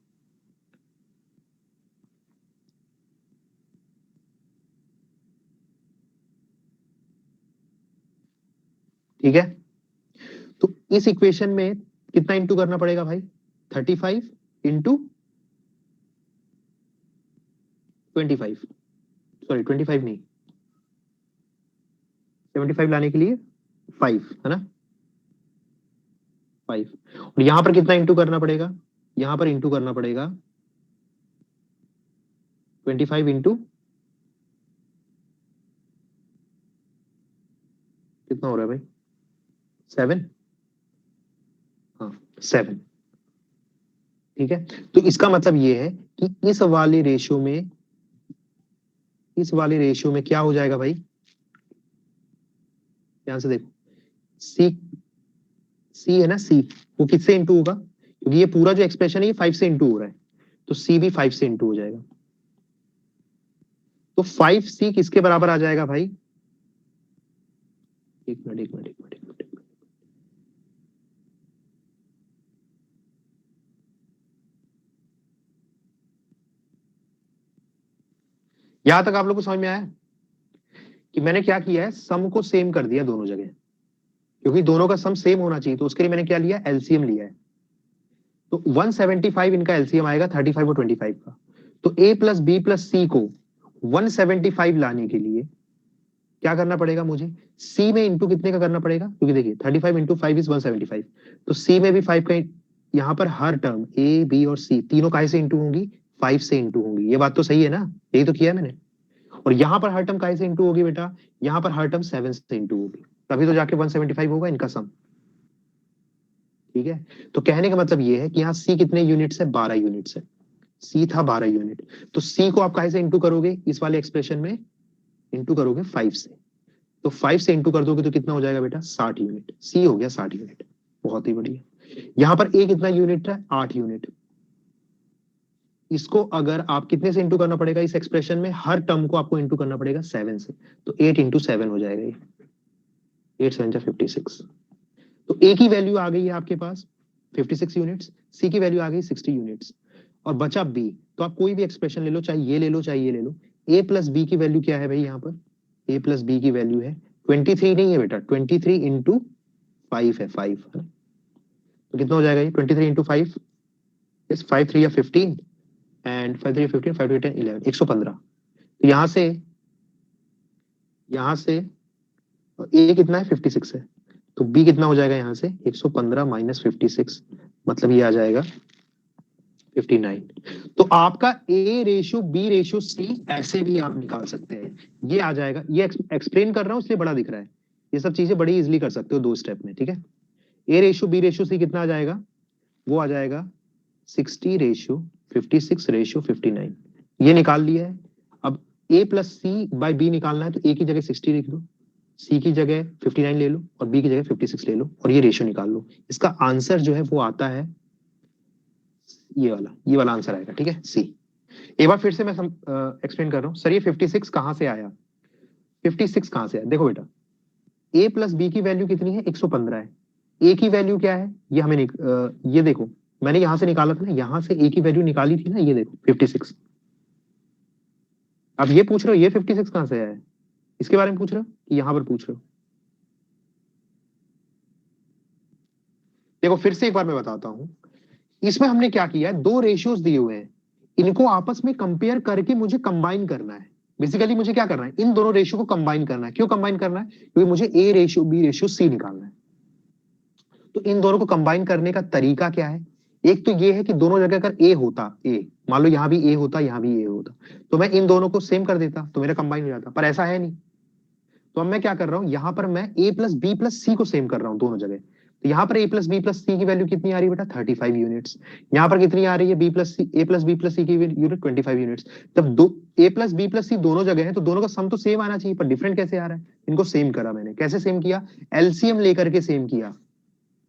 Speaker 1: ठीक है, तो इस इक्वेशन में कितना इंटू करना पड़ेगा भाई, 35 इंटू 25, सॉरी 25 नहीं, 75 लाने के लिए 5 है ना, 5। और यहां पर कितना इंटू करना पड़ेगा, यहां पर इंटू करना पड़ेगा 25 इंटू कितना हो रहा है भाई, 7, हाँ 7। ठीक है, तो इसका मतलब ये है कि इस वाले रेशियो में क्या हो जाएगा भाई, ध्यान से देखो, सी सी है ना, सी वो किससे इंटू होगा, क्योंकि ये पूरा जो एक्सप्रेशन है ये 5 से इंटू हो रहा है, तो सी भी 5 से इंटू हो जाएगा। तो 5 सी किसके बराबर आ जाएगा भाई, एक मिनट एक मिनट एक मिनट एक मिनट, यहां तक आप लोग को समझ में आया कि मैंने क्या किया है, सम को सेम कर दिया दोनों जगह, क्योंकि दोनों का सम सेम होना चाहिए, तो उसके लिए मैंने क्या लिया, एलसीएम लिया है। तो 175 इनका एलसीएम आएगा 35 और 25 का। तो ए प्लस बी प्लस सी को 175 लाने के लिए क्या करना पड़ेगा मुझे, सी में इंटू कितने का करना पड़ेगा, क्योंकि देखिए 35 इंटू 5 इज 175, तो सी में भी 5 का, यहाँ पर हर टर्म ए बी और सी तीनों काहे से इंटू होंगी, 5 से इंटू होंगी। ये बात तो सही है ना, यही तो किया है मैंने। और यहाँ पर हर टर्म काहे से इंटू होगी बेटा, यहाँ पर हर टर्म 7 से इंटू होगी, तभी तो जाके 175 होगा इनका सम। ठीक है, तो कहने का मतलब ये है कि यहाँ सी कितने यूनिट्स है, 12 यूनिट्स है, सी था 12 यूनिट। तो सी को आप काहे से इंटू करोगे, इस वाले एक्सप्रेशन में इंटू करोगे 5 से, तो 5 से इंटू कर दोगे तो कितना हो जाएगा बेटा, 60 यूनिट, सी हो गया 60 यूनिट। बहुत ही बढ़िया। यहाँ पर ए कितना यूनिट है, 8 यूनिट। इसको अगर आप कितने से इंटू करना पड़ेगा, इस एक्सप्रेशन में हर टर्म को आपको इंटू करना पड़ेगा 7 से, तो 8 इंटू 7 हो जाएगा ये, 8 7 56। तो ए की वैल्यू आ गई है आपके पास 56 यूनिट्स, सी की वैल्यू आ गई 60 यूनिट्स, और बचा बी। तो आप कोई भी एक्सप्रेशन ले लो, चाहे ये ले लो चाहे ये ले लो, ए प्लस बी की वैल्यू क्या है भाई, यहाँ पर ए प्लस बी की वैल्यू है 23 नहीं है बेटा, 23 इंटू 5 है, 5 है। तो कितना हो जाएगा ये 23 इंटू 5, इस 5 3 या 15 एंड 5 3 15 5 2 10 11, 115। तो यहाँ से ए कितना है 56 है, तो बी कितना हो जाएगा यहाँ से 115 माइनस 56, मतलब ये आ जाएगा 59। तो आपका A ratio B ratio C ऐसे भी आप निकाल सकते हैं, ये आ जाएगा, ये एक्सप्लेन कर रहा हूं इसलिए बड़ा दिख रहा है, ये सब चीजें बड़ी इजीली कर सकते हो 2 स्टेप में, ठीक है। A ratio B ratio C कितना आ जाएगा, वो आ जाएगा 60 रेशियो 56 रेशियो 59, ये निकाल लिया है। अब ए प्लस सी बाय बी निकालना है, तो ए की जगह 60 लिख दो, सी की जगह 59 ले लो और बी की जगह 56 ले लो और ये रेशियो निकाल लो। इसका आंसर जो है वो आता है ये वाला आंसर आएगा, ठीक है, सी। एक बार फिर से मैं एक्सप्लेन कर रहा हूँ सर, ये 56 कहां से आया, 56 कहां से आया, देखो बेटा, ए प्लस बी की वैल्यू कितनी है, 115 है। ए की वैल्यू क्या है, ये हमें ये देखो, मैंने यहां से निकाला था ना, यहां से ए की वैल्यू निकाली थी ना, ये देखो 56। अब ये पूछ रहे हो ये 56 कहां से आया है, इसके बारे में पूछ रहे हो कि यहां पर पूछ रहे हो? देखो फिर से एक बार मैं बताता हूं, इसमें हमने क्या किया है, 2 रेशियोज दिए हुए हैं, इनको आपस में कंपेयर करके मुझे कंबाइन करना है। बेसिकली मुझे क्या करना है, इन दोनों रेशियो को कंबाइन करना है। क्यों कंबाइन करना है, क्योंकि मुझे A ratio B ratio C निकालना है। तो इन दोनों को कंबाइन करने का तरीका क्या है, एक तो ये है कि दोनों जगह अगर ए होता, ए मान लो यहां भी ए होता यहां भी ए होता, तो मैं इन दोनों को सेम कर देता तो मेरा कंबाइन हो जाता, पर ऐसा है नहीं। तो अब मैं क्या कर रहा हूं, यहां पर मैं ए प्लस बी प्लस सी को सेम कर रहा हूं दोनों जगह। तो यहां पर ए प्लस बी प्लस सी की वैल्यू कितनी आ रही है बेटा, 35 यूनिट्स। यहां पर कितनी आ रही है, बी प्लस सी ए प्लस बी प्लस सी की यूनिट 25 यूनिट्स। जब दो ए प्लस बी प्लस सी दोनों जगह है तो दोनों का सम तो सेम आना चाहिए, पर डिफरेंट कैसे आ रहा है, इनको सेम करा मैंने। कैसे सेम किया, एलसीएम लेकर के सेम किया।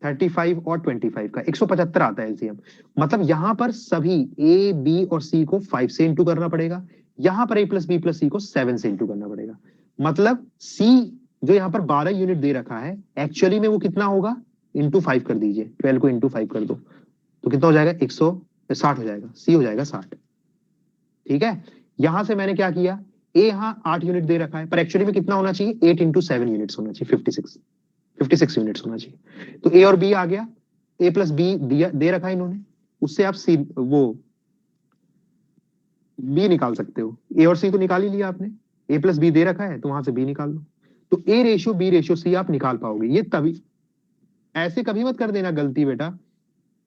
Speaker 1: 35 और 25 का 175 आता है एलसीएम। मतलब यहां पर सभी ए बी और सी को 5 से इंटू करना पड़ेगा, यहां पर ए प्लस बी प्लस सी को 7 से इंटू करना पड़ेगा। मतलब सी जो यहां पर 12 यूनिट दे रखा है, एक्चुअली में वो कितना होगा, इंटू 5 कर दीजिए, 12 को इंटू 5 कर दो तो कितना हो जाएगा, 160 हो जाएगा, सी हो जाएगा 60। ठीक है, यहां से मैंने क्या किया, ए यहां 8 यूनिट दे रखा है, पर एक्चुअली में कितना होना चाहिए, 8 इंटू 7 यूनिट्स होना चाहिए, 56 यूनिट्स होना चाहिए। तो ए और बी आ गया, ए प्लस बी दिया दे रखा है इन्होंने, उससे आप सी वो बी निकाल सकते हो। ए और सी तो निकाल ही लिया आपने, ए प्लस बी दे रखा है तो वहां से बी निकाल लो। तो A ratio B ratio C आप निकाल पाओगे। ये तभी, ऐसे कभी मत कर देना गलती बेटा,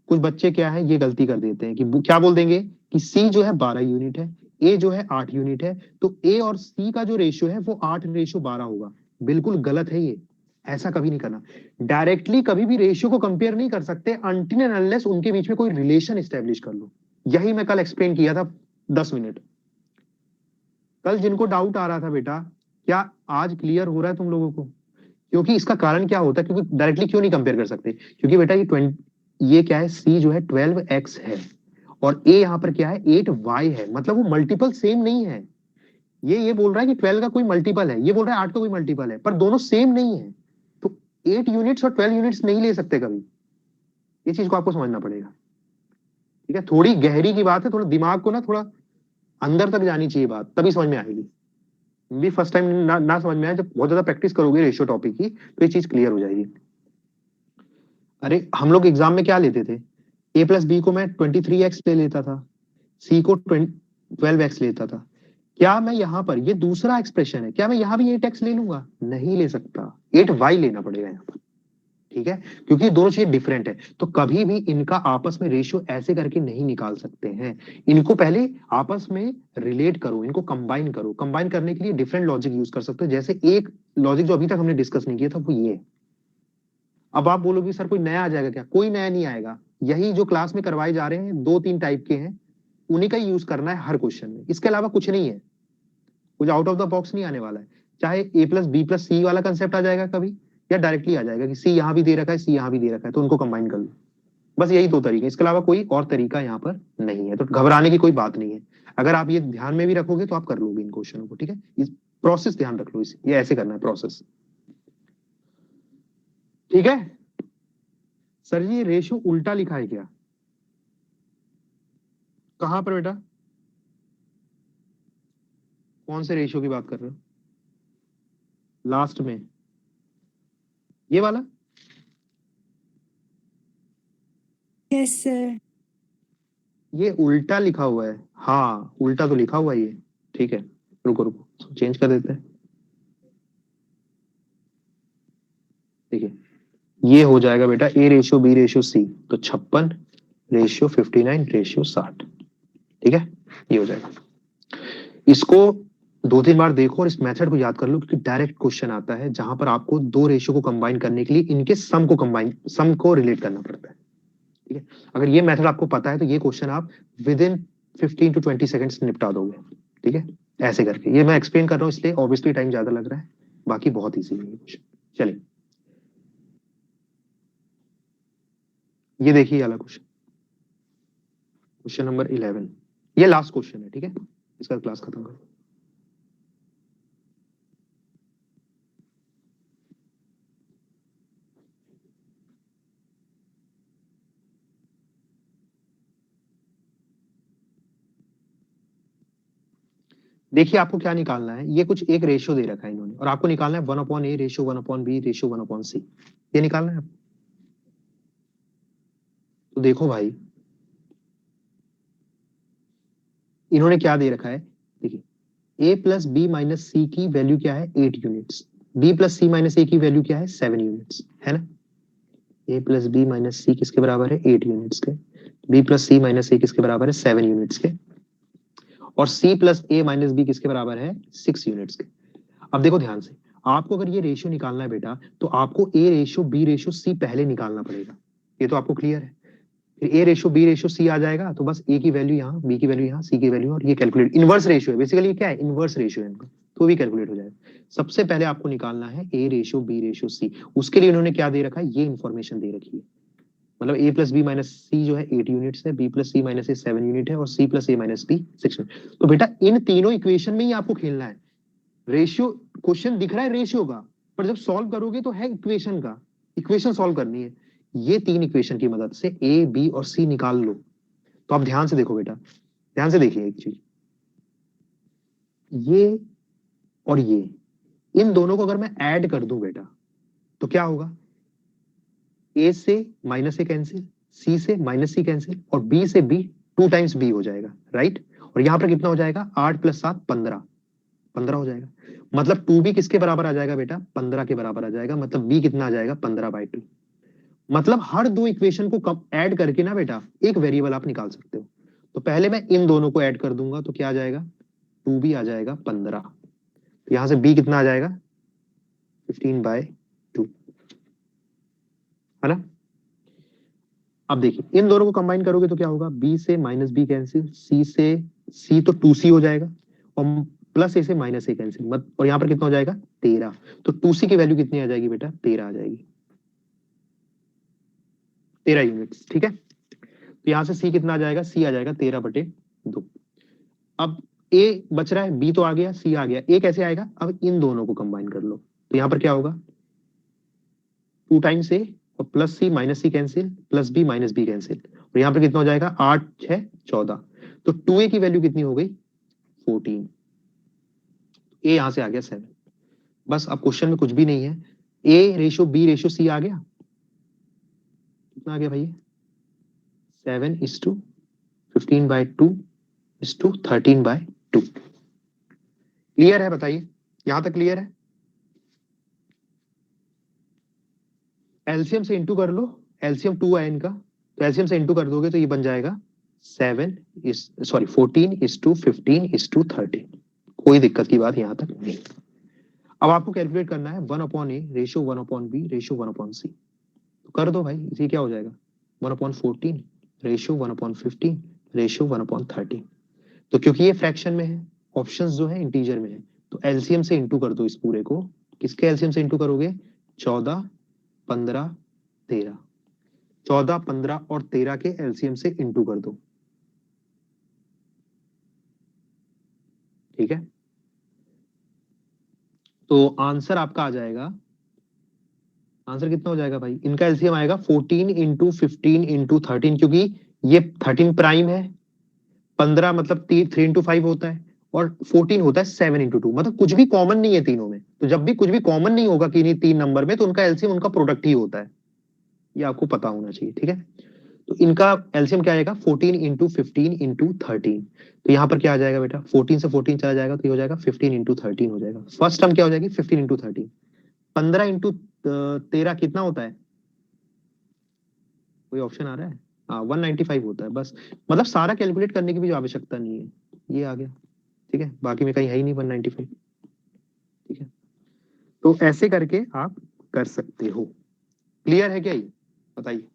Speaker 1: कुछ बच्चे क्या है ये गलती कर देते हैं कि क्या बोल देंगे कि सी जो है 12 यूनिट है, ए जो है 8 यूनिट है, तो ए और सी का जो रेशियो है वो 8 रेशियो 12 होगा। बिल्कुल गलत है ये, ऐसा कभी नहीं करना। डायरेक्टली कभी भी रेशियो को कंपेयर नहीं कर सकते अनटिल एंड अनलेस उनके बीच में कोई रिलेशन एस्टेब्लिश कर लो। यही मैं कल एक्सप्लेन किया था 10 मिनट। कल जिनको डाउट आ रहा था बेटा, क्या आज क्लियर हो रहा है तुम लोगों को? क्योंकि इसका कारण क्या होता है, क्योंकि डायरेक्टली क्यों नहीं कंपेयर कर सकते, क्योंकि बेटा ये क्या है, सी जो है 12x है और ए यहां पर क्या है 8y है, मतलब वो मल्टीपल सेम नहीं है। ये बोल रहा है कि 12 का कोई मल्टीपल है, ये बोल रहा है 8 का कोई मल्टीपल है, पर दोनों सेम नहीं है। तो 8 यूनिट्स और 12 यूनिट्स नहीं ले सकते कभी, ये चीज को आपको समझना पड़ेगा। ठीक है, थोड़ी गहरी की बात है, थोड़ा दिमाग को ना थोड़ा अंदर तक जानी चाहिए बात, तभी समझ में आएगी। भी फर्स्ट टाइम ना समझ में आए, जब बहुत ज्यादा प्रैक्टिस करोगे रेशियो टॉपिक की तो ये चीज क्लियर हो जाएगी। अरे हम लोग एग्जाम में क्या लेते थे, ए प्लस बी को मैं 23x ले लेता था, सी को 12x लेता था। क्या मैं यहां पर, ये दूसरा एक्सप्रेशन है, क्या मैं यहां भी 8x ले लूंगा, नहीं ले सकता, 8y लेना पड़ेगा यहां पर। ठीक है, क्योंकि दोनों चीजें डिफरेंट है, तो कभी भी इनका आपस में रेशियो ऐसे करके नहीं निकाल सकते हैं। इनको पहले आपस में रिलेट करो, इनको कंबाइन करो। कंबाइन करने के लिए डिफरेंट लॉजिक यूज कर सकते हो, जैसे एक लॉजिक जो अभी तक हमने डिस्कस नहीं किया था वो ये। अब आप बोलोगे सर कोई नया आ जाएगा क्या, कोई नया नहीं आएगा, यही जो क्लास में करवाए जा रहे हैं 2-3 टाइप के हैं, उन्हीं का यूज करना है हर क्वेश्चन में, इसके अलावा कुछ नहीं है, कुछ आउट ऑफ द बॉक्स नहीं आने वाला है। चाहे ए प्लस बी प्लस सी वाला कंसेप्ट आ जाएगा कभी, या डायरेक्टली आ जाएगा कि सी यहां भी दे रखा है सी यहां भी दे रखा है तो उनको कंबाइन कर लो। बस यही 2 तरीके, इसके अलावा कोई और तरीका यहाँ पर नहीं है, तो घबराने की कोई बात नहीं है। अगर आप ये ध्यान में भी रखोगे तो आप कर लोगे इन क्वेश्चनों को। ठीक है, इस प्रोसेस ध्यान रख लो, इस ये ऐसे करना है प्रोसेस। ठीक है सर जी, ये रेशियो उल्टा लिखा है क्या, कहां पर बेटा, कौन से रेशियो की बात कर रहे हो, लास्ट में ये वाला?
Speaker 3: Yes sir.
Speaker 1: ये उल्टा लिखा हुआ है, हाँ उल्टा तो लिखा हुआ है ये। ठीक है, रुको रुको चेंज कर देते हैं। ठीक है, ये हो जाएगा बेटा A ratio B ratio C, तो 56 रेशियो 59 रेशियो 60। ठीक है, ये हो जाएगा। इसको 2-3 बार देखो और इस मेथड को याद कर लो, क्योंकि डायरेक्ट क्वेश्चन आता है जहां पर आपको दो रेशियो को कंबाइन करने के लिए इनके सम को रिलेट करना पड़ता है। ठीक है, अगर ये मेथड आपको पता है तो ये क्वेश्चन आप विद इन 15 to 20 सेकंड्स निपटा दोगे। ठीक है, ऐसे करके। ये मैं एक्सप्लेन कर रहा हूँ इसलिए ऑब्वियसली टाइम ज्यादा लग रहा है, बाकी बहुत ईजी है ये क्वेश्चन। चलिए ये देखिए ये वाला क्वेश्चन, क्वेश्चन नंबर 11। ये लास्ट क्वेश्चन है, ठीक है, इसका क्लास खत्म करो। देखिए आपको क्या निकालना है, ये कुछ एक रेशियो दे रखा है इन्होंने और आपको निकालना है 1/a ratio 1/b ratio 1/c। ये निकालना है आपको। तो देखो भाई इन्होंने क्या दे रखा है, देखिए a प्लस बी माइनस सी की वैल्यू क्या है 8 यूनिट्स, b प्लस सी माइनस ए की वैल्यू क्या है 7 यूनिट्स, है ना। a प्लस बी माइनस सी किसके बराबर है 8 यूनिट्स के, b प्लस सी माइनस ए किसके बराबर है 7 यूनिट्स के, और c प्लस ए माइनस बी किसके बराबर है 6 यूनिट्स के। अब देखो ध्यान से, आपको अगर ये रेशियो निकालना है बेटा तो आपको a ratio b ratio c पहले निकालना पड़ेगा। ये तो आपको क्लियर है। फिर a ratio B ratio c आ जाएगा तो बस ए की वैल्यू यहाँ, बी की वैल्यू यहाँ, सी की वैल्यू, और ये कैलकुलेट इनवर्स रेशियो है बेसिकली। ये क्या है, इनवर्स रेशियो है इनका, तो भी कैलकुलेट हो जाएगा। सबसे पहले आपको निकालना है A ratio B ratio C. उसके लिए उन्होंने क्या दे रखा है, ये इन्फॉर्मेशन दे रखी है। मतलब ए प्लस बी माइनस सी जो है 8 यूनिट्स है, बी प्लस सी माइनस ए 7 यूनिट है, और सी प्लस ए माइनस बी 6 यूनिट। तो बेटा इन तीनों इक्वेशन में ही आपको खेलना है। रेशियो क्वेश्चन दिख रहा है रेशियो का, पर जब सॉल्व करोगे तो है इक्वेशन का, इक्वेशन सॉल्व करनी है। ये तीन इक्वेशन की मदद से ए बी और सी निकाल लो। तो आप ध्यान से देखो बेटा, ध्यान से देखिए एक चीज, ये और ये, इन दोनों को अगर मैं ऐड कर दूं बेटा तो क्या होगा, ए से माइनस ए कैंसिल, सी से माइनस सी कैंसिल, और बी से बी 2 टाइम्स बी हो जाएगा, राइट। और यहां पर कितना हो जाएगा 8 + 7 15, 15 हो जाएगा। मतलब 2b किसके बराबर आ जाएगा बेटा 15 के बराबर आ जाएगा। मतलब b कितना आ जाएगा 15/2। मतलब हर दो इक्वेशन को कब ऐड करके ना बेटा एक वेरिएबल आप निकाल सकते हो। तो पहले मैं इन दोनों को ऐड कर दूंगा तो क्या आ जाएगा 2b आ जाएगा 15। तो यहां से b कितना आ जाएगा 15/2, है ना। अब देखिए इन दोनों को कंबाइन करोगे तो क्या होगा, b से माइनस बी कैंसिल, c से c तो 2c हो जाएगा, और प्लस a से माइनस a कैंसिल, मत और यहाँ पर कितना हो जाएगा 13। तो 2c की वैल्यू कितनी आ जाएगी बेटा 13 आ जाएगी, 13 यूनिट्स, ठीक है। तो यहां से c कितना आ जाएगा, c आ जाएगा 13/2। अब a बच रहा है, b तो आ गया, c आ गया, a कैसे आएगा, अब इन दोनों को कंबाइन कर लो। तो यहाँ पर क्या होगा 2 टाइम्स a और plus c minus c cancel, plus b minus b cancel, और यहाँ पर कितना हो जाएगा 8 6 14। तो 2a की वैल्यू कितनी हो गई 14, a यहां से आ गया 7। बस अब क्वेश्चन में कुछ भी नहीं है, a ratio b ratio c आ गया, कितना आ गया भाई 7:15/2 क्लियर है, बताइए यहां तक क्लियर है। एलसीएम से इंटू कर लो, एलसीएम 2 है इनका, तो एलसीएम से इंटू कर दोगे तो ये बन जाएगा 14:15:13। कोई दिक्कत की बात यहां तक नहीं। अब आपको कैलकुलेट करना है 1/a ratio 1/b ratio 1/c। तो कर दो भाई, इसी क्या हो जाएगा 1/14 रेशियो 1/15 रेशियो 1/13। तो क्योंकि ये फ्रैक्शन में है, ऑप्शंस जो है इंटीजर में है, तो एलसीएम से इंटू कर दो इस पूरे को। किसके एलसीएम से इंटू करोगे 14 15 13, 14 15 और 13 के एलसीएम से इंटू कर दो, ठीक है। तो आंसर आपका आ जाएगा, आंसर कितना हो जाएगा भाई, इनका एलसीएम आएगा 14 इंटू 15 इंटू 13, क्योंकि ये 13 प्राइम है, 15 मतलब 3 इंटू 5 होता है, और 14 होता है 7 इंटू 2। मतलब कुछ भी कॉमन नहीं है तीनों में, तो जब भी कुछ भी कॉमन नहीं होगा किन्हीं तीन नंबर में तो उनका एलसीएम उनका प्रोडक्ट ही होता है, ये आपको पता होना चाहिए, ठीक है। तो इनका एलसीएम क्या आएगा 14 इंटू 15 इंटू 13। तो यहाँ पर क्या आ जाएगा बेटा 14 से 14 चला जाएगा तो ये हो जाएगा 15 इंटू 13 हो जाएगा। फर्स्ट टर्म क्या हो जाएगी 15 इंटू 13, 15 इंटू 13 कितना होता है, कोई ऑप्शन आ रहा है, हाँ 195 होता है बस। मतलब सारा कैलकुलेट करने की भी आवश्यकता नहीं है, ये आ गया, ठीक है, बाकी में कहीं है ही नहीं 195। ठीक है, तो ऐसे करके आप कर सकते हो। क्लियर है क्या ये, बताइए।